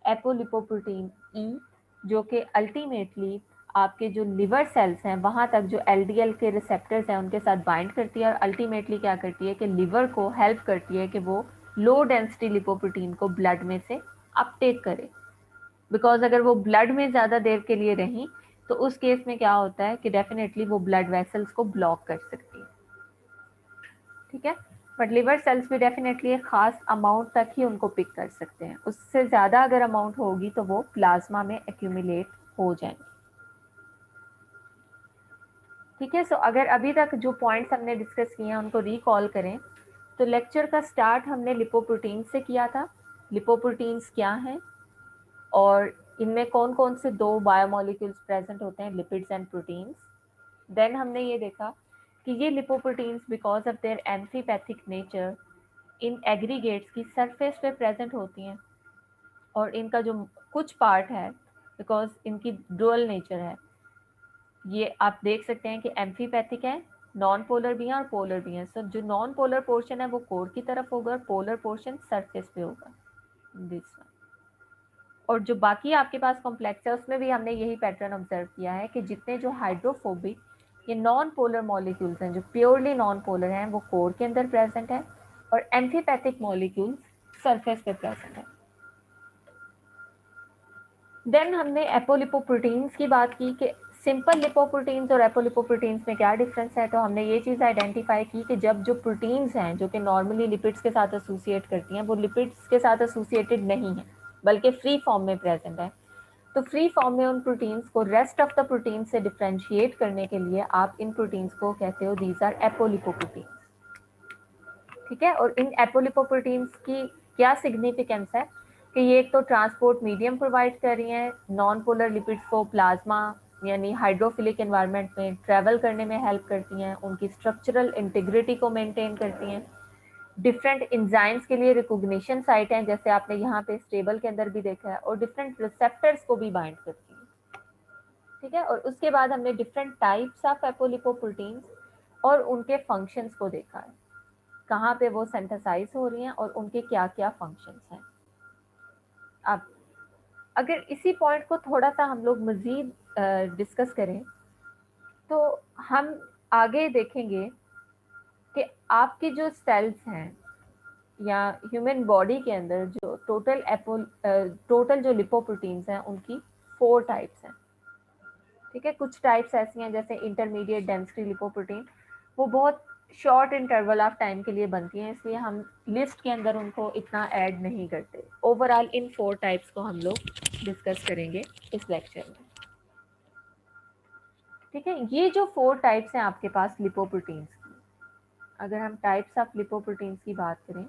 Speaker 1: apolipoprotein E, जो कि अल्टीमेटली आपके जो लिवर सेल्स हैं वहाँ तक जो LDL के रिसेप्टर्स हैं उनके साथ बाइंड करती है, और अल्टीमेटली क्या करती है कि लिवर को हेल्प करती है कि वो लो डेंसिटी लिपोप्रोटीन को ब्लड में से अपटेक करे, बिकॉज अगर वो ब्लड में ज़्यादा देर के लिए रहीं तो उस केस में क्या होता है कि डेफिनेटली वो ब्लड वेसल्स को ब्लॉक कर सकती है। ठीक है, बट लिवर सेल्स भी डेफिनेटली एक खास अमाउंट तक ही उनको पिक कर सकते हैं, उससे ज़्यादा अगर अमाउंट होगी तो वो प्लाज्मा में एक्यूमुलेट हो जाएंगे। ठीक है, सो अगर अभी तक जो पॉइंट्स हमने डिस्कस किए हैं उनको रिकॉल करें तो लेक्चर का स्टार्ट हमने लिपोप्रोटीन से किया था। लिपोप्रोटीन्स क्या हैं और इनमें कौन कौन से दो बायोमोलिक्यूल्स प्रेजेंट होते हैं, लिपिड्स एंड प्रोटीन्स। देन हमने ये देखा कि ये lipoproteins because of there amphipathic nature in aggregates की सरफेस पे प्रेजेंट होती हैं, और इनका जो कुछ पार्ट है बिकॉज इनकी डुअल नेचर है, ये आप देख सकते हैं कि एम्फीपैथिक है, नॉन पोलर भी हैं और पोलर भी हैं। सो जो नॉन पोलर पोर्शन है वो कोर की तरफ होगा और पोलर पोर्शन सरफेस पे होगा, दिस वन। और जो बाकी आपके पास कॉम्प्लेक्स है उसमें भी हमने यही पैटर्न ऑब्जर्व किया है कि जितने जो हाइड्रोफोबिक ये नॉन पोलर मॉलिक्यूल्स हैं, जो प्योरली नॉन पोलर हैं, वो कोर के अंदर प्रेजेंट है, और एम्फीपैथिक मॉलिक्यूल्स सरफेस पे प्रेजेंट है। देन हमने एपोलिपोप्रोटीन्स की बात की कि सिंपल लिपोप्रोटीन्स और एपोलिपोप्रोटीन्स में क्या डिफरेंस है, तो हमने ये चीज़ आइडेंटिफाई की कि जब जो प्रोटीन्स हैं जो कि नॉर्मली लिपिड्स के साथ एसोसिएट करती हैं, वो लिपिड्स के साथ एसोसिएटेड नहीं है बल्कि फ्री फॉर्म में प्रेजेंट है, तो फ्री फॉर्म में उन प्रोटीन्स को रेस्ट ऑफ द प्रोटीन से डिफ्रेंशिएट करने के लिए आप इन प्रोटीन्स को कहते हो दीज आर एपोलिपोप्रोटीन्स। ठीक है। और इन एपोलिपोप्रोटीन्स की क्या सिग्निफिकेंस है कि ये एक तो ट्रांसपोर्ट मीडियम प्रोवाइड कर रही हैं, नॉन पोलर लिपिड्स को प्लाज्मा यानी हाइड्रोफिलिक एनवायरनमेंट में ट्रैवल करने में हेल्प करती हैं, उनकी स्ट्रक्चरल इंटीग्रिटी को मेंटेन करती हैं, डिफरेंट एंजाइम्स के लिए रिकॉग्निशन साइट हैं, जैसे आपने यहाँ पे स्टेबल के अंदर भी देखा है, और डिफरेंट रिसेप्टर्स को भी बाइंड करती हैं। ठीक है। और उसके बाद हमने डिफरेंट टाइप्स ऑफ एपोलिपोप्रोटीन्स और उनके फंक्शंस को देखा है, कहाँ पे वो सिंथेसाइज हो रही हैं और उनके क्या क्या फंक्शंस हैं। अब अगर इसी पॉइंट को थोड़ा सा हम लोग मजीद डिस्कस करें तो हम आगे देखेंगे कि आपकी जो सेल्स हैं या ह्यूमन बॉडी के अंदर जो टोटल जो लिपोप्रोटीन्स हैं उनकी 4 टाइप्स हैं। ठीक है। कुछ टाइप्स ऐसी हैं जैसे इंटरमीडिएट डेंसिटी लिपोप्रोटीन, वो बहुत शॉर्ट इंटरवल ऑफ टाइम के लिए बनती हैं, इसलिए हम लिस्ट के अंदर उनको इतना ऐड नहीं करते। ओवरऑल इन 4 टाइप्स को हम लोग डिस्कस करेंगे इस लेक्चर में। ठीक है। ये जो 4 टाइप्स हैं आपके पास लिपोप्रोटीन्स की, अगर हम टाइप्स ऑफ लिपोप्रोटीन्स की बात करें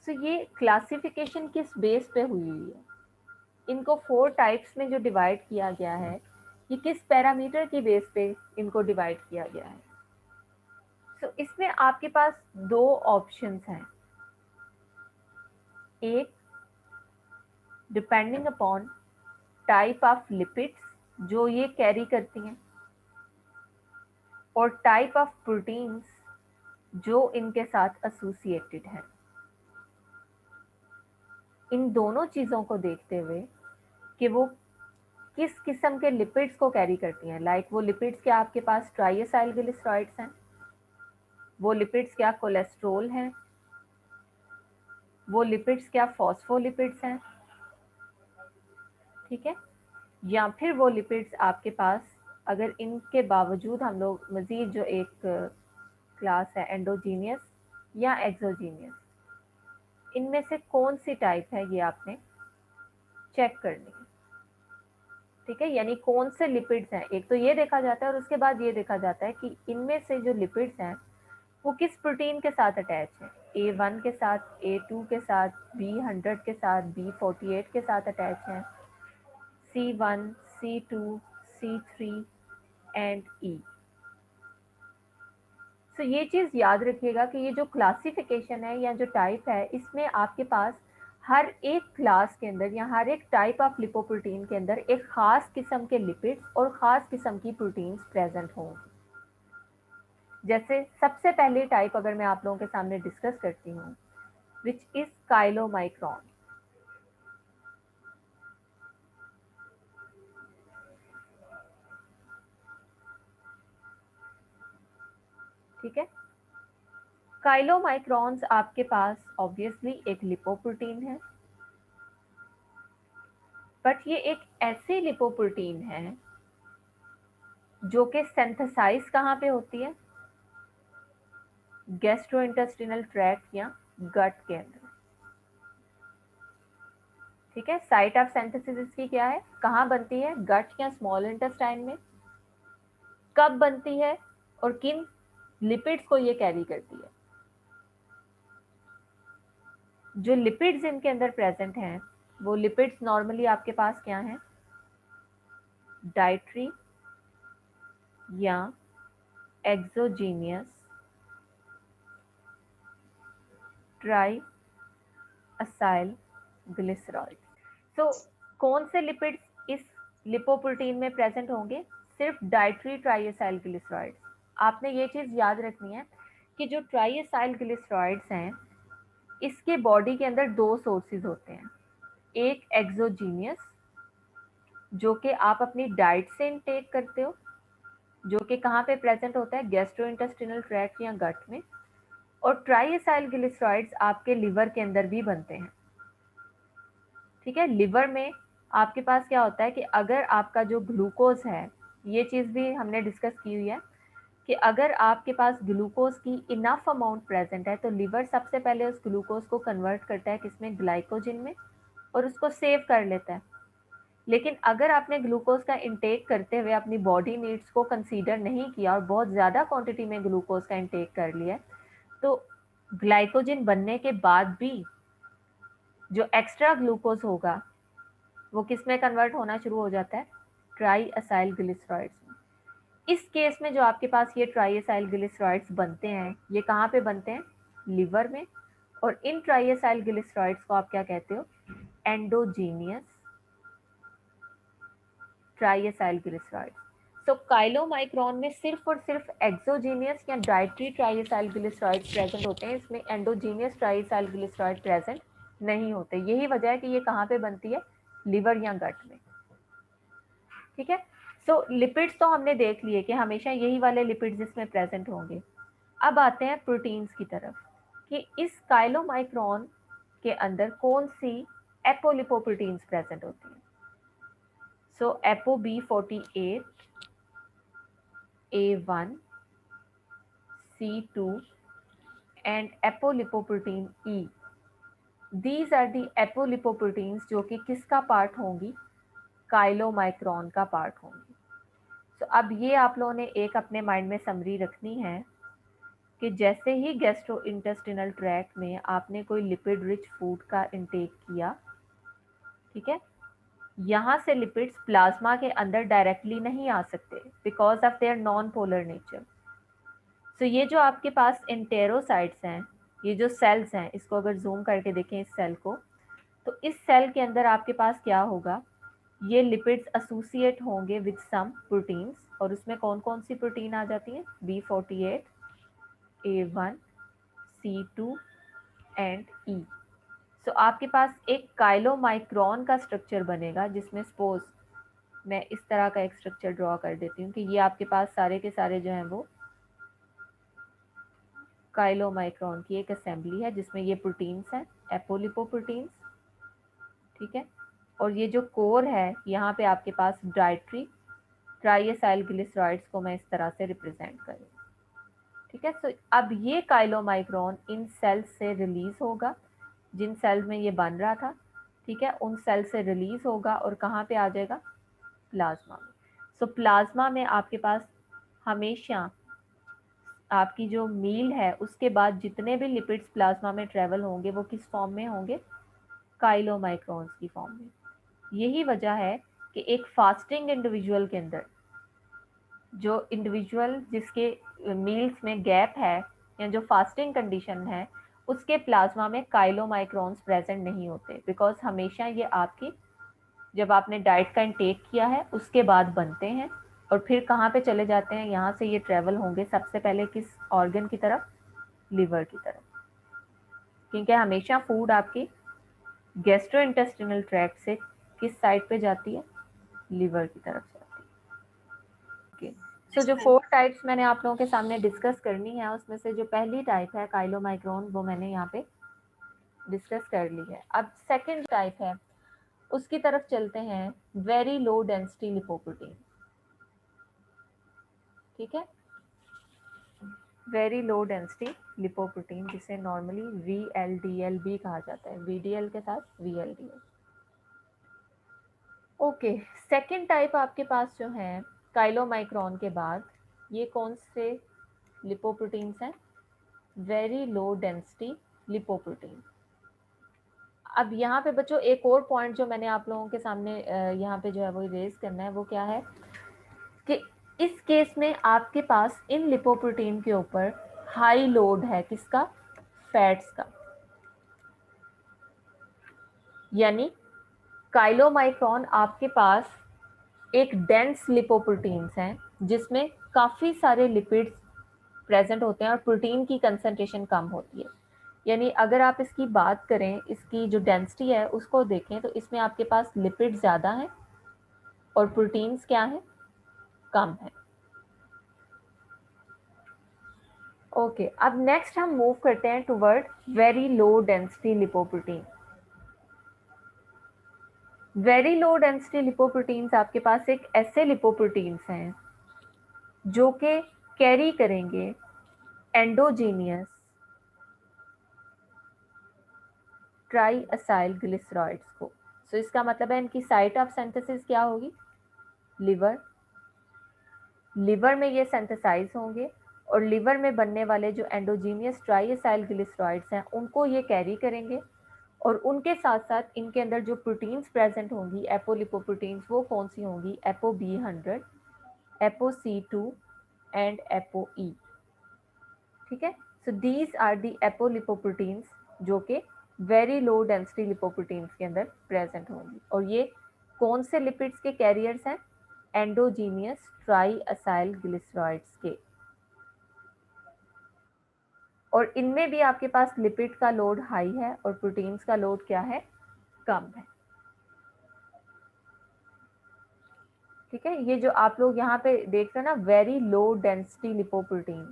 Speaker 1: तो ये क्लासिफिकेशन किस बेस पे हुई है, इनको 4 टाइप्स में जो डिवाइड किया गया है ये किस पैरामीटर की बेस पे इनको डिवाइड किया गया है। तो इसमें आपके पास 2 ऑप्शंस हैं। एक depending upon type of lipids जो ये कैरी करती हैं, और टाइप ऑफ प्रोटीन्स जो इनके साथ एसोसिएटेड है। इन दोनों चीज़ों को देखते हुए कि वो किस किस्म के लिपिड्स को कैरी करती हैं, लाइक वो लिपिड्स क्या आपके पास ट्राइएसाइलग्लिसराइड्स हैं, वो लिपिड्स क्या कोलेस्ट्रोल हैं, वो लिपिड्स क्या फॉस्फोलिपिड्स हैं, ठीक है, या फिर वो लिपिड्स आपके पास अगर इनके बावजूद हम लोग मज़ीद जो एक क्लास है एंडोजीनियस या एक्सोजीनियस, इनमें से कौन सी टाइप है ये आपने चेक करनी है। ठीक है। यानी कौन से लिपिड्स हैं, एक तो ये देखा जाता है और उसके बाद ये देखा जाता है कि इनमें से जो लिपिड्स हैं वो किस प्रोटीन के साथ अटैच है, A1 के साथ, A2 के साथ, B100 के साथ, B48 के साथ अटैच है, C1, C2, C3 and E। तो ये चीज़ याद रखिएगा कि ये जो क्लासिफिकेशन है या जो टाइप है, इसमें आपके पास हर एक क्लास के अंदर या हर एक टाइप ऑफ लिपोप्रोटीन के अंदर एक खास किस्म के लिपिड्स और ख़ास किस्म की प्रोटीन्स प्रेजेंट होंगी। जैसे सबसे पहली टाइप अगर मैं आप लोगों के सामने डिस्कस करती हूँ, विच इज काइलोमाइक्रॉन। ठीक है। काइलोमाइक्रॉन्स आपके पास ऑब्वियसली एक लिपोप्रोटीन है, बट ये एक ऐसी लिपोप्रोटीन है जो कि सिंथेसाइज कहाँ पे होती है, गैस्ट्रोइंटेस्टिनल ट्रैक्ट या गट के अंदर। ठीक है। साइट ऑफ सिंथेसिस इसकी क्या है, कहाँ बनती है, गट या स्मॉल इंटेस्टाइन में, कब बनती है और किन लिपिड्स को ये कैरी करती है। जो लिपिड्स इनके अंदर प्रेजेंट हैं वो लिपिड्स नॉर्मली आपके पास क्या हैं, डाइटरी या एक्सोजीनियस ट्राई असाइल ग्लिसरॉइड। तो कौन से लिपिड्स इस लिपोप्रोटीन में प्रेजेंट होंगे, सिर्फ डाइटरी ट्राइएसाइल ग्लिसरॉइड। आपने ये चीज़ याद रखनी है कि जो ट्राइएसाइल ग्लिसरॉइड्स हैं इसके बॉडी के अंदर 2 सोर्सेज होते हैं, एक एक्सोजीनियस जो कि आप अपनी डाइट से इनटेक करते हो, जो कि कहाँ पे प्रेजेंट होता है, गैस्ट्रोइंटेस्टिनल ट्रैक्ट या गट में, और ट्राइएसाइल ग्लिसरॉइड्स आपके लिवर के अंदर भी बनते हैं। ठीक है। लिवर में आपके पास क्या होता है कि अगर आपका जो ग्लूकोज है, ये चीज़ भी हमने डिस्कस की हुई है कि अगर आपके पास ग्लूकोज की इनफ अमाउंट प्रेजेंट है तो लिवर सबसे पहले उस ग्लूकोज को कन्वर्ट करता है किसमें, ग्लाइकोजन में, और उसको सेव कर लेता है। लेकिन अगर आपने ग्लूकोज का इंटेक करते हुए अपनी बॉडी नीड्स को कंसीडर नहीं किया और बहुत ज़्यादा क्वांटिटी में ग्लूकोज का इंटेक कर लिया, तो ग्लाइकोजन बनने के बाद भी जो एक्स्ट्रा ग्लूकोज होगा वो किस में कन्वर्ट होना शुरू हो जाता है, ट्राई असाइल ग्लिसरॉइड्स में। इस केस में जो आपके पास ये ट्राई असाइल ग्लिसरॉइड्स बनते हैं, ये कहाँ पे बनते हैं, लिवर में। और इन ट्राई असाइल ग्लिसरॉइड्स को आप क्या कहते हो, एंडोजीनियस ट्राई असाइल ग्लिसरॉइड्स। सो काइलोमाइक्रोन में सिर्फ और सिर्फ एक्सोजीनियस या डाइटरी ट्राई असाइल ग्लिसरॉइड्स प्रेजेंट होते हैं, इसमें एंडोजीनियस ट्राई असाइल ग्लिसरॉइड प्रेजेंट नहीं होते। यही वजह है कि ये कहाँ पे बनती है, लिवर या गट में। ठीक है, सो लिपिड्स तो हमने देख लिए कि हमेशा यही वाले लिपिड्स इसमें प्रेजेंट होंगे। अब आते हैं प्रोटीन्स की तरफ कि इस काइलोमाइक्रोन के अंदर कौन सी एपोलिपोप्रोटीन्स प्रेजेंट होती हैं। सो ApoB48, A1, C2 and apolipoprotein E. These are the apolipoproteins जो कि किसका पार्ट होंगी, काइलोमाइक्रोन का पार्ट होंगी। तो अब ये आप लोगों ने एक अपने माइंड में समरी रखनी है कि जैसे ही गैस्ट्रो इंटेस्टिनल ट्रैक्ट में आपने कोई लिपिड रिच फूड का इंटेक किया, ठीक है, यहाँ से लिपिड्स प्लाज्मा के अंदर डायरेक्टली नहीं आ सकते because of their non polar nature. So ये जो आपके पास इंटेरोसाइट्स हैं, ये जो सेल्स हैं, इसको अगर जूम करके देखें इस सेल को, तो इस सेल के अंदर आपके पास क्या होगा, ये लिपिड्स एसोसिएट होंगे विद सम प्रोटीन्स। और उसमें कौन कौन सी प्रोटीन आ जाती है, B48, A1, C2 and E। सो आपके पास एक काइलोमाइक्रोन का स्ट्रक्चर बनेगा जिसमें सपोज मैं इस तरह का एक स्ट्रक्चर ड्रॉ कर देती हूँ कि ये आपके पास सारे के सारे जो हैं वो काइलोमाइक्रोन की एक असेंबली है जिसमें ये प्रोटीन्स हैं, एपोलिपोप्रोटीन्स। ठीक है, और ये जो कोर है यहाँ पे आपके पास डाइटरी ट्राइएसाइल ग्लिसरॉइड्स को मैं इस तरह से रिप्रेजेंट करूँ। ठीक है, सो अब ये काइलोमाइक्रोन इन सेल्स से रिलीज होगा, जिन सेल्स में ये बन रहा था, ठीक है, उन सेल से रिलीज होगा और कहाँ पे आ जाएगा, प्लाज्मा में। सो प्लाज्मा में आपके पास हमेशा आपकी जो मील है उसके बाद जितने भी लिपिड्स प्लाज्मा में ट्रेवल होंगे वो किस फॉर्म में होंगे, काइलोमाइक्रोन्स की फॉर्म में। यही वजह है कि एक फास्टिंग इंडिविजुअल के अंदर जो इंडिविजुअल जिसके मील्स में गैप है या जो फास्टिंग कंडीशन है, उसके प्लाज्मा में काइलोमाइक्रोन्स प्रेजेंट नहीं होते बिकॉज हमेशा ये आपकी जब आपने डाइट का इंटेक किया है उसके बाद बनते हैं और फिर कहाँ पे चले जाते हैं, यहाँ से ये ट्रेवल होंगे सबसे पहले किस ऑर्गन की तरफ, लिवर की तरफ। क्योंकि हमेशा फूड आपकी गैस्ट्रोइंटेस्टिनल ट्रैक्ट से किस साइड पे जाती है, लिवर की तरफ जाती है। सो जो 4 टाइप्स मैंने आप लोगों के सामने डिस्कस करनी है उसमें से जो पहली टाइप है काइलोमाइक्रोन वो मैंने यहाँ पे डिस्कस कर ली है। अब सेकंड टाइप है उसकी तरफ चलते हैं, वेरी लो डेंसिटी लिपोप्रोटीन। ठीक है, वेरी लो डेंसिटी लिपोप्रोटीन जिसे नॉर्मली VLDL भी कहा जाता है, VDL के साथ VLDL। ओके, सेकंड टाइप आपके पास जो है काइलोमाइक्रोन के बाद ये कौन से लिपोप्रोटीन्स हैं, वेरी लो डेंसिटी लिपोप्रोटीन। अब यहाँ पे बच्चों एक और पॉइंट जो मैंने आप लोगों के सामने यहाँ पे जो है वो रेज करना है वो क्या है कि इस केस में आपके पास इन लिपोप्रोटीन के ऊपर हाई लोड है, किसका, फैट्स का। यानी काइलोमाइक्रोन आपके पास एक डेंस लिपोप्रोटीन्स हैं जिसमें काफ़ी सारे लिपिड्स प्रेजेंट होते हैं और प्रोटीन की कंसंट्रेशन कम होती है। यानी अगर आप इसकी बात करें, इसकी जो डेंसिटी है उसको देखें तो इसमें आपके पास लिपिड ज़्यादा हैं और प्रोटीन्स क्या हैं, कम है। ओके, अब नेक्स्ट हम मूव करते हैं toward very low density lipoprotein. Very low density lipoproteins आपके पास एक ऐसे लिपोप्रोटीन्स हैं जो कि कैरी करेंगे एंडोजीनियस ट्राई असाइल ग्लिसरॉइड्स को। सो इसका मतलब है इनकी साइट ऑफ सिंथेसिस क्या होगी, लिवर। लिवर में ये सिंथेसाइज होंगे और लिवर में बनने वाले जो एंडोजीनियस ट्राइएसाइल ग्लिसरॉइड्स हैं उनको ये कैरी करेंगे, और उनके साथ साथ इनके अंदर जो प्रोटीन्स प्रेजेंट होंगी एपोलिपोप्रोटीन्स, वो कौन सी होंगी, apo B100, apo C2 and apo E। ठीक है, सो दीज आर दी एपोलिपोप्रोटीन्स जो कि वेरी लो डेंसिटी लिपोप्रोटीन्स के अंदर प्रेजेंट होंगी, और ये कौन से लिपिड्स के कैरियर्स हैं, एंडोजीनियस ट्राइएसाइल ग्लिसरॉइड्स के। और इनमें भी आपके पास लिपिड का लोड हाई है और प्रोटीन्स का लोड क्या है, कम है। ठीक है, ये जो आप लोग यहाँ पे देख रहे हैं ना, वेरी लो डेंसिटी लिपोप्रोटीन,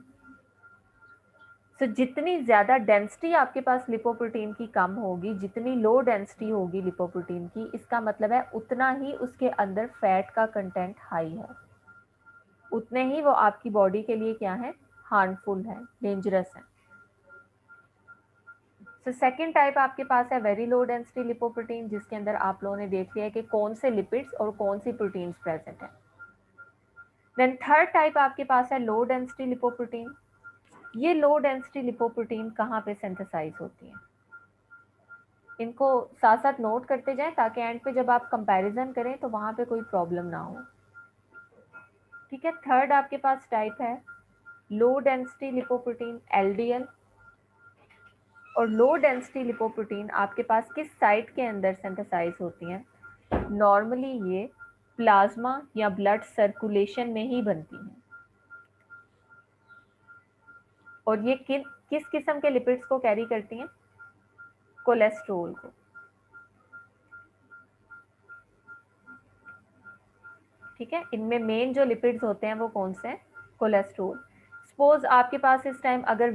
Speaker 1: तो जितनी ज्यादा डेंसिटी आपके पास लिपोप्रोटीन की कम होगी, जितनी लो डेंसिटी होगी लिपोप्रोटीन की, इसका मतलब है उतना ही उसके अंदर फैट का कंटेंट हाई है, उतने ही वो आपकी बॉडी के लिए क्या है, हार्मफुल है, डेंजरस है। सो सेकेंड टाइप आपके पास है वेरी लो डेंसिटी लिपोप्रोटीन, जिसके अंदर आप लोगों ने देख लिया है कि कौन से लिपिड्स और कौन सी प्रोटीन्स प्रेजेंट है। देन थर्ड टाइप आपके पास है लो डेंसिटी लिपोप्रोटीन। ये लो डेंसिटी लिपोप्रोटीन कहाँ पे सिंथेसाइज होती हैं, इनको साथ साथ नोट करते जाएं ताकि एंड पे जब आप कंपैरिजन करें तो वहां पे कोई प्रॉब्लम ना हो। ठीक है, थर्ड आपके पास टाइप है लो डेंसिटी लिपोप्रोटीन LDL। और लो डेंसिटी लिपोप्रोटीन आपके पास किस साइट के अंदर सिंथेसाइज होती हैं, नॉर्मली ये प्लाज्मा या ब्लड सर्कुलेशन में ही बनती हैं, और ये किस किस्म के लिपिड्स को कैरी करती हैं, कोलेस्ट्रोल को। ठीक है, इनमें मेन जो लिपिड्स होते हैं वो कौन से हैं, कोलेस्ट्रोल। सपोज आपके पास इस टाइम अगर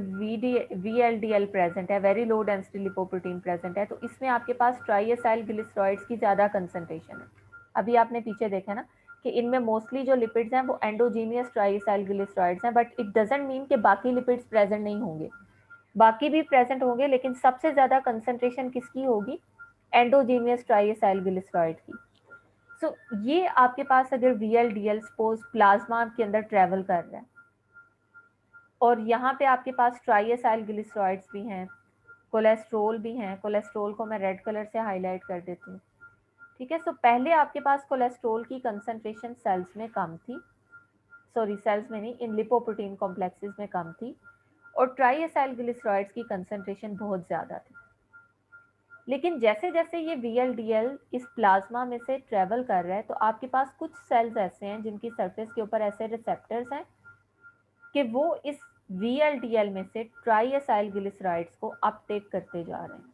Speaker 1: VLDL प्रेजेंट है, very low density lipoprotein present है, तो इसमें आपके पास ट्राइएसाइल ग्लिसरॉइड्स की ज़्यादा कंसंट्रेशन है। अभी आपने पीछे देखा ना कि इनमें मोस्टली जो लिपिड्स हैं वो एंडोजीनियस ट्राइएसाइल ग्लिसरॉइड्स हैं, बट इट डजेंट मीन कि बाकी लिपिड्स प्रेजेंट नहीं होंगे, बाकी भी प्रेजेंट होंगे, लेकिन सबसे ज़्यादा कंसंट्रेशन किसकी होगी, एंडोजीनियस ट्राइएसाइल ग्लिसरॉइड की। सो ये आपके पास अगर VLDL सपोज प्लाज्मा के अंदर ट्रेवल कर रहा है, और यहाँ पे आपके पास ट्राइएसाइल ग्लिसरॉइड्स भी हैं, कोलेस्ट्रोल भी हैं, कोलेस्ट्रोल को मैं रेड कलर से हाईलाइट कर देती हूँ। ठीक है, सो पहले आपके पास कोलेस्ट्रोल की कंसंट्रेशन सेल्स में कम थी, सॉरी सेल्स में नहीं, इन लिपोप्रोटीन कॉम्प्लेक्सेस में कम थी, और ट्राइएसाइल ग्लिसरॉइड्स की कंसंट्रेशन बहुत ज़्यादा थी। लेकिन जैसे जैसे ये VLDL इस प्लाज्मा में से ट्रेवल कर रहा है, तो आपके पास कुछ सेल्स ऐसे हैं जिनकी सरफेस के ऊपर ऐसे रिसेप्टर्स हैं कि वो इस VLDL में से ट्राइएसाइल ग्लिसराइड्स को अपटेक करते जा रहे हैं।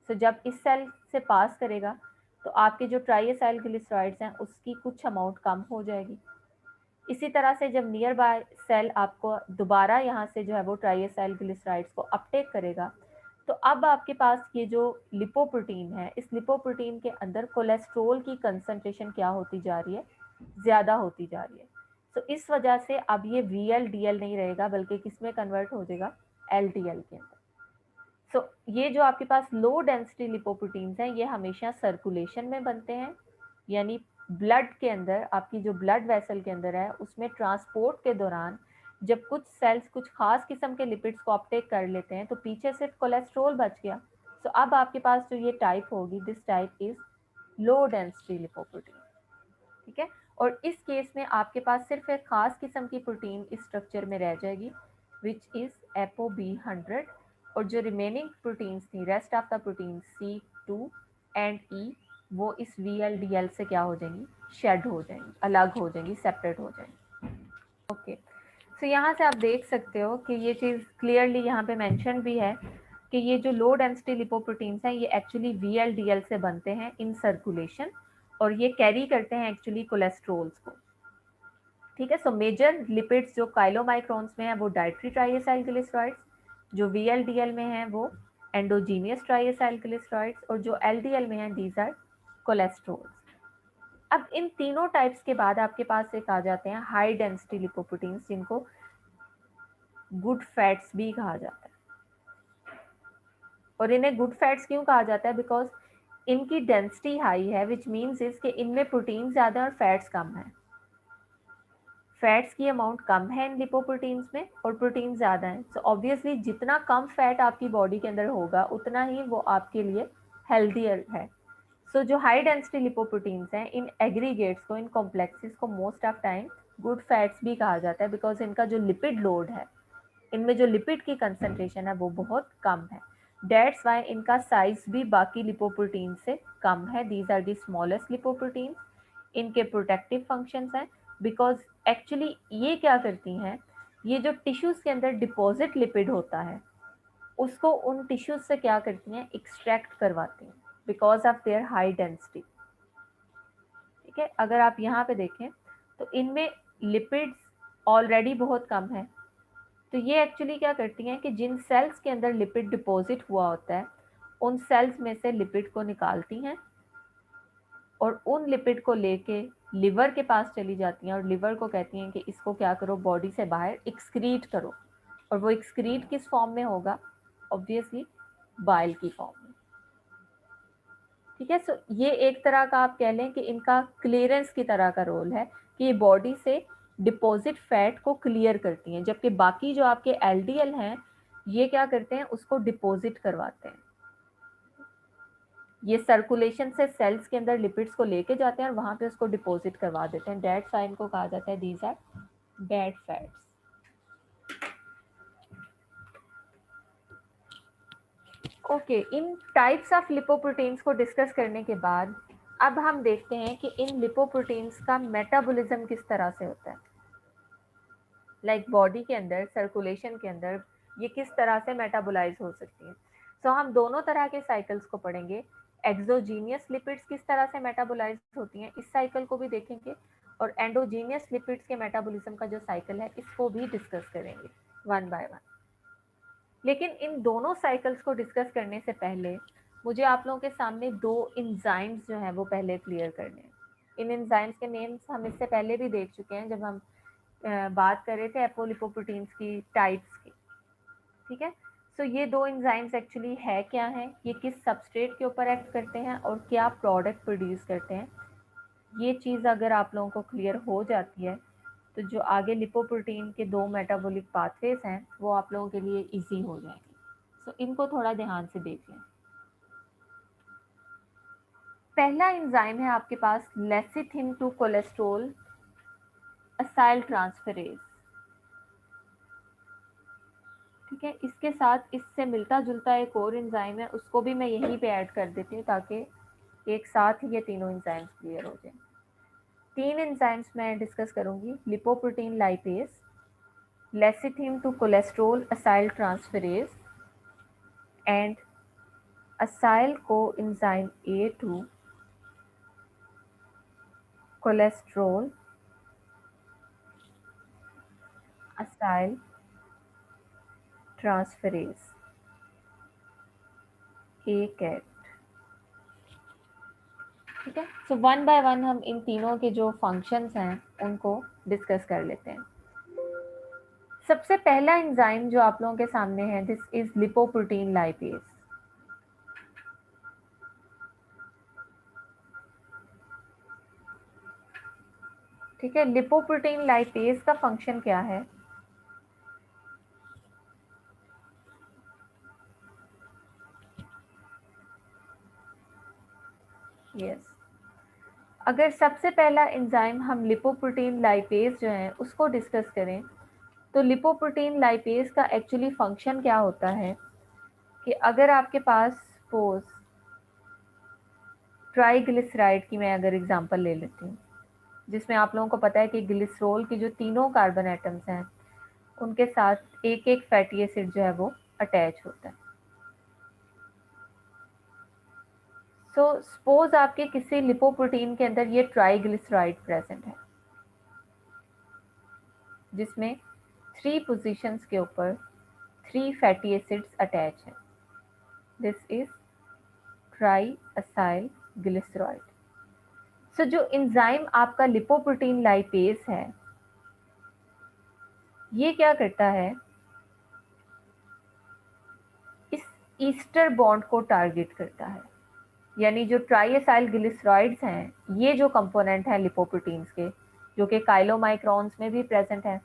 Speaker 1: सो जब इस सेल से पास करेगा तो आपके जो ट्राइएसाइल ग्लिसराइड्स हैं उसकी कुछ अमाउंट कम हो जाएगी। इसी तरह से जब नियर बाय सेल आपको दोबारा यहाँ से जो है वो ट्राइएसाइल ग्लिसराइड्स को अपटेक करेगा, तो अब आपके पास ये जो लिपोप्रोटीन है, इस लिपोप्रोटीन के अंदर कोलेस्ट्रोल की कंसंट्रेशन क्या होती जा रही है, ज़्यादा होती जा रही है। तो इस वजह से अब ये VLDL नहीं रहेगा, बल्कि किस में कन्वर्ट हो जाएगा, LDL के अंदर। सो ये जो आपके पास लो डेंसिटी लिपोप्रोटीन्स हैं, ये हमेशा सर्कुलेशन में बनते हैं, यानी ब्लड के अंदर, आपकी जो ब्लड वेसल के अंदर है उसमें ट्रांसपोर्ट के दौरान जब कुछ सेल्स कुछ खास किस्म के लिपिड्स को अपटेक कर लेते हैं तो पीछे सिर्फ कोलेस्ट्रोल बच गया। सो अब आपके पास जो ये टाइप होगी, this type is low density lipoprotein. ठीक है, और इस केस में आपके पास सिर्फ एक खास किस्म की प्रोटीन इस स्ट्रक्चर में रह जाएगी, विच इज एपो B100, और जो रिमेनिंग प्रोटीन्स थी, rest of the protein C2 and E, वो इस VLDL से क्या हो जाएंगी, शेड हो जाएंगी, अलग हो जाएंगी, सेपरेट हो जाएंगी। ओके, सो यहाँ से आप देख सकते हो कि ये चीज़ क्लियरली यहाँ पे मेंशन भी है कि ये जो लो डेंसिटी लिपोप्रोटीन्स हैं ये एक्चुअली VLDL से बनते हैं इन सर्कुलेशन, और ये कैरी करते हैं एक्चुअली कोलेस्ट्रोल्स को। ठीक है, सो मेजर लिपिड्स जो काइलोमाइक्रोन्स में है वो डाइट्री ट्राइएसाइल ग्लिसरॉइड्स, जो VLDL में है वो एंडोजीनियस ट्राइएसाइल ग्लिसरॉइड्स, और जो LDL में है दीज आर कोलेस्ट्रोल्स। अब इन तीनों टाइप्स के बाद आपके पास एक आ जाते हैं हाई डेंसिटी लिपोप्रोटीन्स, जिनको गुड फैट्स भी कहा जाता है। और इन्हें गुड फैट्स क्यों कहा जाता है, बिकॉज इनकी डेंसिटी हाई है, विच मीन्स इज कि इनमें प्रोटीन ज़्यादा और फैट्स कम है। फैट्स की अमाउंट कम है इन लिपोप्रोटीन्स में और प्रोटीन ज़्यादा है। सो ऑब्वियसली जितना कम फैट आपकी बॉडी के अंदर होगा उतना ही वो आपके लिए हेल्दियर है। सो जो हाई डेंसिटी लिपोप्रोटीन्स हैं, इन एग्रीगेट्स को, इन कॉम्प्लेक्सेस को most of time good fats भी कहा जाता है, बिकॉज इनका जो लिपिड लोड है, इनमें जो लिपिड की कंसंट्रेशन है वो बहुत कम है। डेट्स वाई इनका साइज भी बाकी लिपोप्रोटीन से कम है। These are the smallest lipoproteins. इनके प्रोटेक्टिव फंक्शंस हैं, बिकॉज एक्चुअली ये क्या करती हैं, ये जो टिश्यूज़ के अंदर डिपॉजिट लिपिड होता है उसको उन टिश्यूज़ से क्या करती हैं, एक्सट्रैक्ट करवाती हैं, because of their high density. ठीक है, अगर आप यहाँ पे देखें तो इनमें लिपिड्स ऑलरेडी बहुत कम है, तो ये एक्चुअली क्या करती हैं कि जिन सेल्स के अंदर लिपिड डिपॉजिट हुआ होता है उन सेल्स में से लिपिड को निकालती हैं और उन लिपिड को लेके लिवर के पास चली जाती हैं और लिवर को कहती हैं कि इसको क्या करो, बॉडी से बाहर एक्सक्रीट करो। और वो एक्सक्रीट किस फॉर्म में होगा, ऑब्वियसली बाइल की फॉर्म में। ठीक है, सो ये एक तरह का आप कह लें कि इनका क्लियरेंस की तरह का रोल है कि ये बॉडी से डिपॉजिट फैट को क्लियर करती हैं, जबकि बाकी जो आपके एलडीएल हैं ये क्या करते हैं, उसको डिपॉजिट करवाते हैं। ये सर्कुलेशन से सेल्स के अंदर लिपिड्स को लेके जाते हैं और वहां पे उसको डिपॉजिट करवा देते हैं। डेड फैट को कहा जाता है these are bad fats. Okay, इन टाइप्स ऑफ लिपोप्रोटीन्स को डिस्कस करने के बाद अब हम देखते हैं कि इन लिपोप्रोटीन्स का मेटाबॉलिज्म किस तरह से होता है। लाइक बॉडी के अंदर, सर्कुलेशन के अंदर ये किस तरह से मेटाबोलाइज हो सकती है। सो हम दोनों तरह के साइकिल्स को पढ़ेंगे। एक्सोजीनियस लिपिड्स किस तरह से मेटाबोलाइज होती हैं, इस साइकिल को भी देखेंगे, और एंडोजीनियस लिपिड्स के मेटाबॉलिज्म का जो साइकिल है इसको भी डिस्कस करेंगे वन बाय वन। लेकिन इन दोनों साइकिल्स को डिस्कस करने से पहले मुझे आप लोगों के सामने दो इंजाइम्स जो हैं वो पहले क्लियर करने हैं। इन इंजाइम्स के नेम्स हम इससे पहले भी देख चुके हैं जब हम बात कर रहे थे एपोलिपोप्रोटीन्स की टाइप्स की। ठीक है, सो ये दो एंजाइम्स एक्चुअली है क्या है, ये किस सबस्ट्रेट के ऊपर एक्ट करते हैं और क्या प्रोडक्ट प्रोड्यूस करते हैं, ये चीज़ अगर आप लोगों को क्लियर हो जाती है तो जो आगे लिपोप्रोटीन के दो मेटाबॉलिक पाथवेज हैं वो आप लोगों के लिए इजी हो जाएंगे। सो इनको थोड़ा ध्यान से देख लें। पहला एंजाइम है आपके पास lecithin to cholesterol acyl transferase. ठीक है, इसके साथ इससे मिलता जुलता एक और एंजाइम है, उसको भी मैं यहीं पे ऐड कर देती हूँ ताकि एक साथ ही ये तीनों एंजाइम्स क्लियर हो जाएं। तीन एंजाइम्स मैं डिस्कस करूंगी, lipoprotein lipase, lecithin to cholesterol acyl transferase and acyl coenzyme A2 cholesterol acyl transferase ACAT। ठीक है, सो वन बाय वन हम इन तीनों के जो फंक्शंस हैं उनको डिस्कस कर लेते हैं। सबसे पहला एंजाइम जो आप लोगों के सामने है, दिस इज लिपोप्रोटीन लाइपेज। ठीक है, लिपोप्रोटीन लाइपेज का फंक्शन क्या है, यस अगर सबसे पहला एंजाइम हम लिपोप्रोटीन लाइपेज जो है उसको डिस्कस करें तो लिपोप्रोटीन लाइपेज का एक्चुअली फंक्शन क्या होता है कि अगर आपके पास सपोज ट्राइग्लिसराइड की मैं अगर एग्जांपल ले लेती हूँ, जिसमें आप लोगों को पता है कि ग्लिसरॉल की जो तीनों कार्बन एटम्स हैं उनके साथ एक एक फैटी एसिड जो है वो अटैच होता है। सो सपोज आपके किसी लिपोप्रोटीन के अंदर ये ट्राइग्लिसराइड प्रेजेंट है जिसमें 3 पोजीशंस के ऊपर 3 फैटी एसिड्स अटैच हैं। This is tri acyl glyceride. So जो एंजाइम आपका लिपोप्रोटीन लाइपेज है ये क्या करता है, इस ईस्टर बॉन्ड को टारगेट करता है। यानी जो ट्राइएसाइल ग्लिसरॉइड्स हैं, ये जो कंपोनेंट हैं लिपोप्रोटीन्स के, जो कि काइलोमाइक्रॉन्स में भी प्रेजेंट है,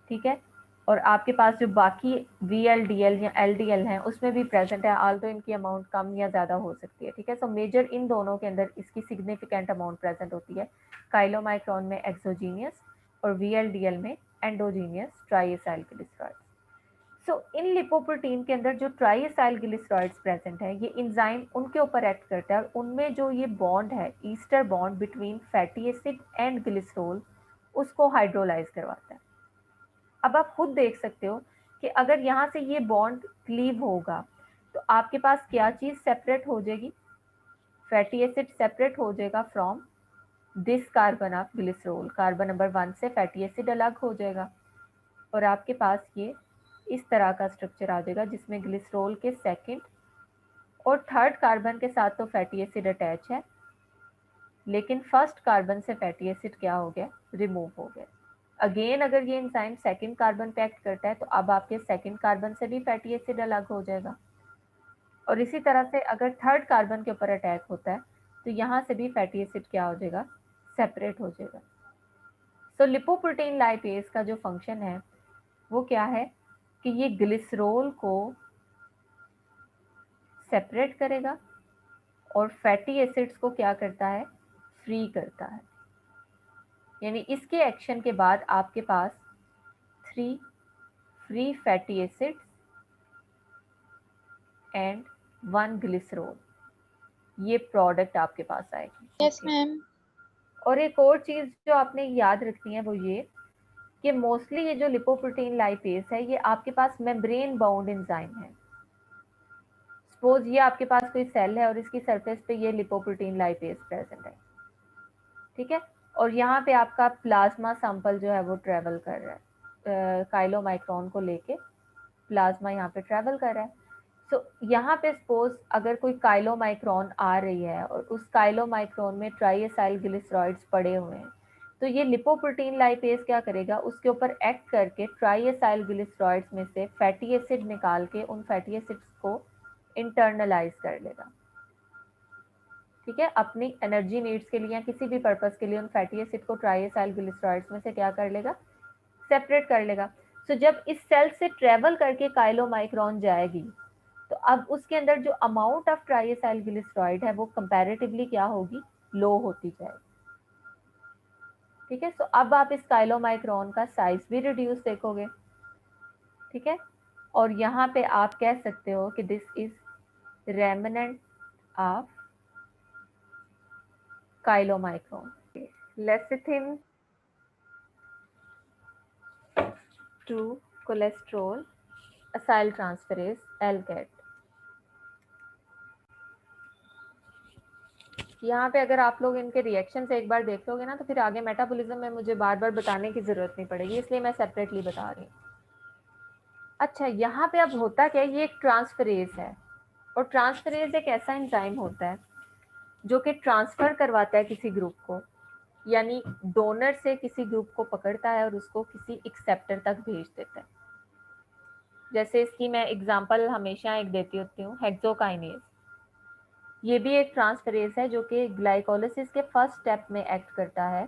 Speaker 1: ठीक है, और आपके पास जो बाकी VLDL या LDL हैं उसमें भी प्रेजेंट है, आल्दो इनकी अमाउंट कम या ज़्यादा हो सकती है, ठीक है। सो मेजर इन दोनों के अंदर इसकी सिग्निफिकेंट अमाउंट प्रेजेंट होती है, काइलोमाइक्रॉन में एक्सोजीनियस और VLDL में एंडोजीनियस ट्राइएसाइल ग्लिसरॉइड्स। सो इन लिपोप्रोटीन के अंदर जो ट्राइएसाइल ग्लिसरॉइड्स प्रेजेंट है, ये एंजाइम उनके ऊपर एक्ट करता है और उनमें जो ये बॉन्ड है, ester bond between fatty acid and glycerol, उसको हाइड्रोलाइज करवाता है। अब आप खुद देख सकते हो कि अगर यहाँ से ये बॉन्ड क्लीव होगा तो आपके पास क्या चीज़ सेपरेट हो जाएगी, फैटी एसिड सेपरेट हो जाएगा from this carbon of glycerol, carbon number 1 से फैटी एसिड अलग हो जाएगा और आपके पास ये इस तरह का स्ट्रक्चर आ जाएगा जिसमें ग्लिसरॉल के सेकंड और थर्ड कार्बन के साथ तो फैटी एसिड अटैच है, लेकिन फर्स्ट कार्बन से फैटी एसिड क्या हो गया, रिमूव हो गया। अगेन अगर ये एंजाइम सेकंड कार्बन पे एक्ट करता है तो अब आपके सेकंड कार्बन से भी फैटी एसिड अलग हो जाएगा, और इसी तरह से अगर थर्ड कार्बन के ऊपर अटैक होता है तो यहाँ से भी फैटी एसिड क्या हो जाएगा, सेपरेट हो जाएगा। सो लिपोप्रोटीन लाइपेज का जो फंक्शन है वो क्या है कि ये ग्लिसरॉल को सेपरेट करेगा और फैटी एसिड्स को क्या करता है, फ्री करता है। यानी इसके एक्शन के बाद आपके पास 3 free fatty acids and 1 glycerol, ये प्रोडक्ट आपके पास आएगी।
Speaker 3: Yes ma'am.
Speaker 1: और एक और चीज़ जो आपने याद रखनी है वो ये कि मोस्टली ये जो लिपोप्रोटीन लाइपेज है ये आपके पास मेम्ब्रेन बाउंड एंजाइम है। सपोज ये आपके पास कोई सेल है और इसकी सरफेस पे ये लिपोप्रोटीन लाइपेज प्रेजेंट है, ठीक है, और यहाँ पे आपका प्लाज्मा सैंपल जो है वो ट्रेवल कर रहा है, काइलोमाइक्रॉन को लेके प्लाज्मा यहाँ पे ट्रेवल कर रहा है। सो यहाँ पे सपोज अगर कोई काइलोमाइक्रॉन आ रही है और उस काइलोमाइक्रॉन में ट्राइएसाइल ग्लिसरॉइड्स पड़े हुए हैं, तो ये लिपोप्रोटीन लाइपेज क्या करेगा, उसके ऊपर एक्ट करके ट्राइएसाइल ग्लिसरॉइड्स में से फैटी एसिड निकाल के उन फैटी एसिड्स को इंटरनलाइज कर लेगा, ठीक है, अपनी एनर्जी नीड्स के लिए या किसी भी पर्पस के लिए उन फैटी एसिड को ट्राइएसाइल ग्लिसरॉइड्स में से क्या कर लेगा, सेपरेट कर लेगा। सो जब इस सेल से ट्रेवल करके काइलोमाइक्रॉन जाएगी तो अब उसके अंदर जो अमाउंट ऑफ ट्राइएसाइल ग्लिसरॉइड है वो कंपैरेटिवली क्या होगी, लो होती जाएगी, ठीक है। सो अब आप इस काइलोमाइक्रॉन का साइज भी रिड्यूस देखोगे, ठीक है, और यहाँ पे आप कह सकते हो कि this is remnant of chylomicron. Lecithin to cholesterol acyl transferase LCAT। यहाँ पे अगर आप लोग इनके रिएक्शन से एक बार देख लोगे ना तो फिर आगे मेटाबॉलिज्म में मुझे बार बार बताने की ज़रूरत नहीं पड़ेगी, इसलिए मैं सेपरेटली बता रही हूँ। अच्छा, यहाँ पे अब होता क्या है, ये एक ट्रांसफरेज है और ट्रांसफरेज एक ऐसा एंजाइम होता है जो कि ट्रांसफ़र करवाता है किसी ग्रुप को, यानी डोनर से किसी ग्रुप को पकड़ता है और उसको किसी एक्सेप्टर तक भेज देता है। जैसे इसकी मैं एग्जांपल हमेशा एक देती होती हूँ, हेक्सोकाइनेज। ये भी एक ट्रांसफरेज है जो कि ग्लाइकोलिसिस के फर्स्ट स्टेप में एक्ट करता है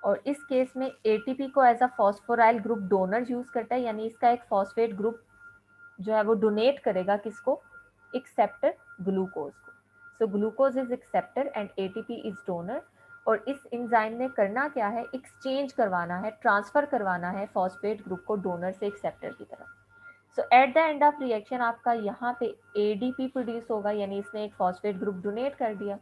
Speaker 1: और इस केस में ATP को as a phosphoryl group donor use करता है, यानी इसका एक फॉस्फेट ग्रुप जो है वो डोनेट करेगा किसको, एक्सेप्टर ग्लूकोज को। So glucose is acceptor and ATP is donor, और इस एंजाइम ने करना क्या है, एक्सचेंज करवाना है, ट्रांसफर करवाना है फॉस्फेट ग्रुप को डोनर से एक्सेप्टर की तरफ। So at the end of reaction आपका यहाँ पे ADP प्रोड्यूस होगा, यानी इसने एक फॉस्फेट ग्रुप डोनेट कर दिया,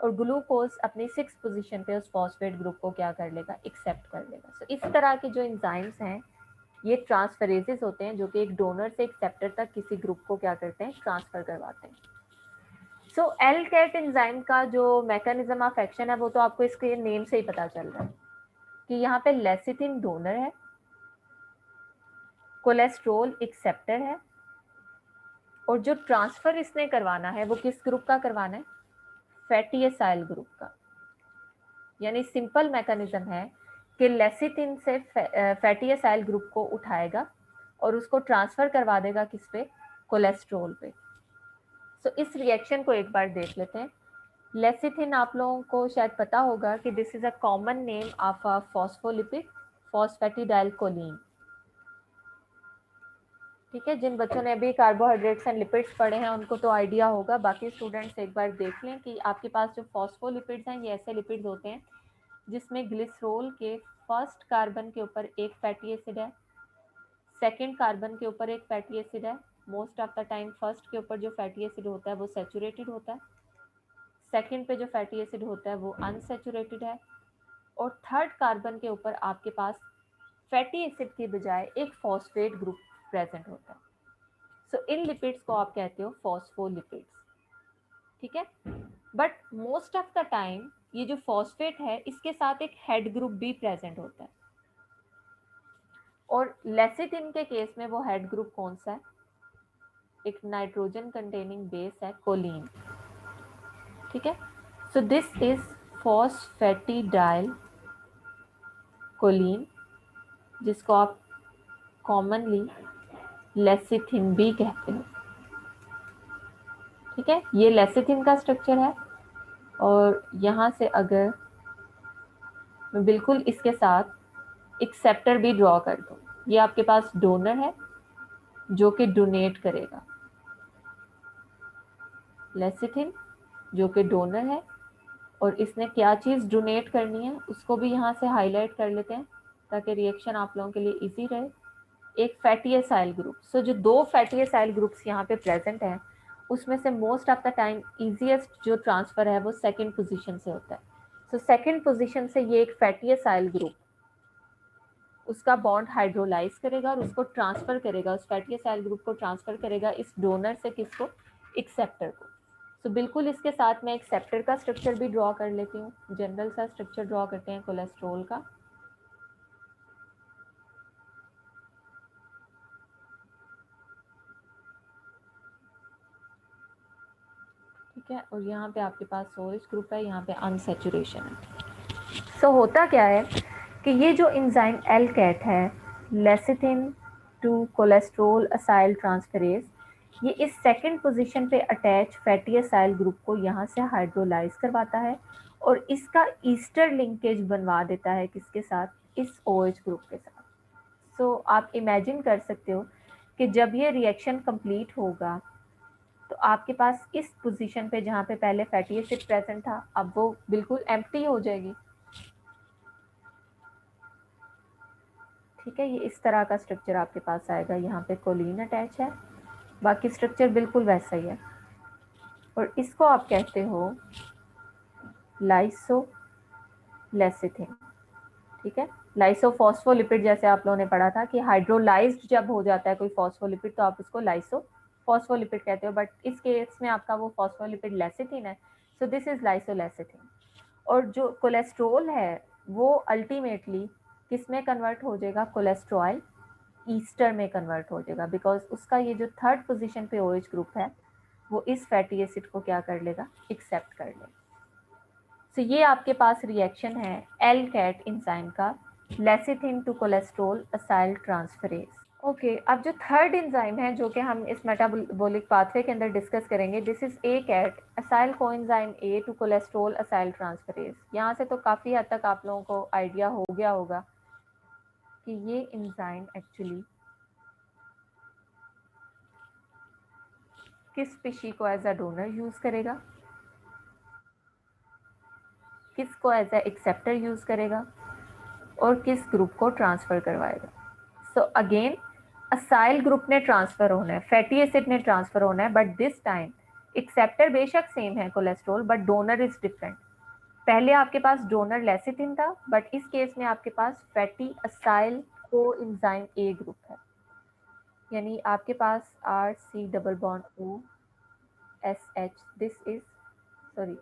Speaker 1: और ग्लूकोज अपनी 6th पोजीशन पे उस फॉस्फेट ग्रुप को क्या कर लेगा, एक्सेप्ट कर लेगा। सो इस तरह के जो एंजाइम्स हैं ये ट्रांसफरेजेस होते हैं जो कि एक डोनर से एक्सेप्टर तक किसी ग्रुप को क्या करते हैं, ट्रांसफर करवाते हैं। सो LCAT एंजाइम का जो मैकेनिज्म ऑफ एक्शन है वो तो आपको इसके नेम से ही पता चल रहा है कि यहाँ पे लेसिथिन डोनर है, कोलेस्ट्रॉल एक्सेप्टर है, और जो ट्रांसफर इसने करवाना है वो किस ग्रुप का करवाना है, फैटी एसाइल ग्रुप का। यानी सिंपल मैकेनिज्म है कि लेसिथिन से फैटी एसाइल ग्रुप को उठाएगा और उसको ट्रांसफर करवा देगा किस पे, कोलेस्ट्रॉल पे। सो इस रिएक्शन को एक बार देख लेते हैं। लेसिथिन आप लोगों को शायद पता होगा कि this is a common name of a phospholipid phosphatidyl choline. ठीक है, जिन बच्चों ने अभी कार्बोहाइड्रेट्स एंड लिपिड्स पढ़े हैं उनको तो आइडिया होगा, बाकी स्टूडेंट्स एक बार देख लें कि आपके पास जो फॉस्फोलिपिड्स हैं ये ऐसे लिपिड्स होते हैं जिसमें ग्लिसरॉल के फर्स्ट कार्बन के ऊपर एक फैटी एसिड है, सेकेंड कार्बन के ऊपर एक फैटी एसिड है। Most of the time first के ऊपर जो फैटी एसिड होता है वो सैचुरेटेड होता है, सेकेंड पे जो फैटी एसिड होता है वो अनसैचुरेटेड है, और थर्ड कार्बन के ऊपर आपके पास फैटी एसिड की बजाय एक फॉस्फेट ग्रुप प्रेजेंट होता है। सो इन लिपिड्स को आप कहते हो फॉस्फोलिपिड्स। ठीक है, but most of the time ये जो फॉस्फेट है इसके साथ एक हेड ग्रुप भी प्रेजेंट होता है, और लेसिथिन के केस में वो हेड ग्रुप कौन सा है? एक नाइट्रोजन कंटेनिंग बेस है कोलिन। ठीक है, so this is phosphatidyl choline, जिसको आप कॉमनली लेसिथिन भी कहते हो। ठीक है, ये लेसिथिन का स्ट्रक्चर है, और यहाँ से अगर मैं बिल्कुल इसके साथ एक सेप्टर भी ड्रॉ कर दूँ, ये आपके पास डोनर है जो कि डोनेट करेगा, लेसिथिन जो कि डोनर है, और इसने क्या चीज़ डोनेट करनी है उसको भी यहाँ से हाईलाइट कर लेते हैं ताकि रिएक्शन आप लोगों के लिए इजी रहे। एक फैटी एसाइल ग्रुप। सो जो दो फैटी एसाइल ग्रुप्स यहाँ पे प्रेजेंट हैं उसमें से most of the time easiest जो ट्रांसफर है वो सेकंड पोजीशन से होता है। सो सेकंड पोजीशन से ये एक फैटी एसाइल ग्रुप उसका बॉन्ड हाइड्रोलाइज करेगा और उसको ट्रांसफर करेगा, उस फैटी एसाइल ग्रुप को ट्रांसफर करेगा इस डोनर से किसको? एक्सेप्टर को। सो बिल्कुल इसके साथ मैं एक्सेप्टर का स्ट्रक्चर भी ड्रॉ कर लेती हूँ। जनरल सा स्ट्रक्चर ड्रॉ करते हैं कोलेस्ट्रॉल का। ठीक है, और यहाँ पे आपके पास OH ग्रुप है, यहाँ पे अनसैचुरेशन है। सो होता क्या है कि ये जो एंजाइम एलकैट है, lecithin to cholesterol acyl transferase, ये इस सेकंड पोजीशन पे अटैच फैटी असाइल ग्रुप को यहाँ से हाइड्रोलाइज करवाता है और इसका ईस्टर लिंकेज बनवा देता है किसके साथ? इस OH ग्रुप के साथ। सो आप इमेजिन कर सकते हो कि जब ये रिएक्शन कंप्लीट होगा तो आपके पास इस पोजीशन पे जहाँ पे पहले फैटी एसिड प्रेजेंट था अब वो बिल्कुल एम्प्टी हो जाएगी। ठीक है, ये इस तरह का स्ट्रक्चर आपके पास आएगा। यहाँ पे कोलिन अटैच है, बाकी स्ट्रक्चर बिल्कुल वैसा ही है, और इसको आप कहते हो लाइसो लेसिथिन। ठीक है, लाइसोफॉस्फोलिपिड, जैसे आप लोगों ने पढ़ा था कि हाइड्रोलाइज्ड जब हो जाता है कोई फॉस्फोलिपिड तो आप उसको लाइसोफॉस्फोलिपिड कहते हो, बट इस केस में आपका वो फॉस्फोलिपिड लेसिथिन है, सो दिस इज लाइसोलेसिथिन। और जो कोलेस्ट्रॉल है वो अल्टीमेटली किस में कन्वर्ट हो जाएगा? कोलेस्ट्रॉल ईस्टर में कन्वर्ट हो जाएगा, बिकॉज उसका ये जो थर्ड पोजीशन पे OH ग्रुप है वो इस फैटी एसिड को क्या कर लेगा? एक्सेप्ट कर लेगा। तो ये आपके पास रिएक्शन है एलकैट एंजाइम का, lecithin to cholesterol acyl transferase. Okay, अब जो थर्ड एंजाइम है जो कि हम इस मेटाबॉलिक पाथवे के अंदर डिस्कस करेंगे, this is ACAT acyl coenzyme A to cholesterol acyl transferase. यहाँ से तो काफ़ी हद तक आप लोगों को आइडिया हो गया होगा कि ये एंजाइम एक्चुअली किस स्पीशी को एज अ डोनर यूज करेगा, किसको एज अ एक्सेप्टर यूज करेगा, और किस ग्रुप को ट्रांसफर करवाएगा। सो अगेन असाइल ग्रुप ने ट्रांसफर होना है, फैटी एसिड ने ट्रांसफर होना है, बट दिस टाइम एक्सेप्टर बेशक सेम है cholesterol, but donor is different. पहले आपके पास डोनर लेसिथिन था, बट इस केस में आपके पास fatty acyl coenzyme A group है, यानी आपके पास RC double bond OSH, this is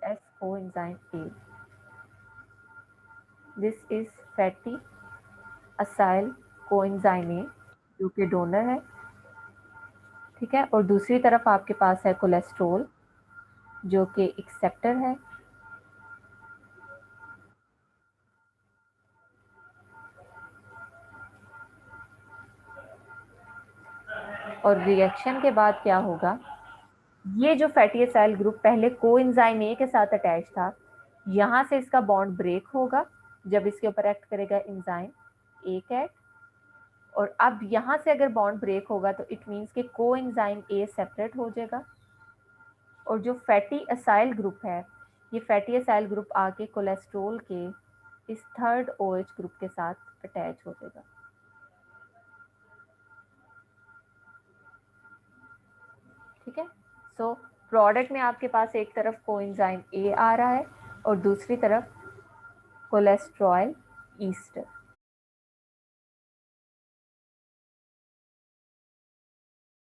Speaker 1: S coenzyme A, this is fatty acyl coenzyme A जो कि डोनर है। ठीक है, और दूसरी तरफ आपके पास है कोलेस्ट्रॉल जो कि एक्सेप्टर है। और रिएक्शन के बाद क्या होगा? ये जो फैटी एसाइल ग्रुप पहले कोएंजाइम ए के साथ अटैच था, यहाँ से इसका बॉन्ड ब्रेक होगा जब इसके ऊपर एक्ट करेगा एंजाइम ए कैट, और अब यहाँ से अगर बॉन्ड ब्रेक होगा तो इट मीन्स कि कोएंजाइम ए सेपरेट हो जाएगा, और जो फैटी एसाइल ग्रुप है, ये फैटी एसाइल ग्रुप आके कोलेस्ट्रॉल के इस थर्ड OH ग्रुप के साथ अटैच हो जाएगा। ठीक है, सो प्रोडक्ट में आपके पास एक तरफ कोएंजाइम ए आ रहा है और दूसरी तरफ कोलेस्ट्रॉल ईस्टर।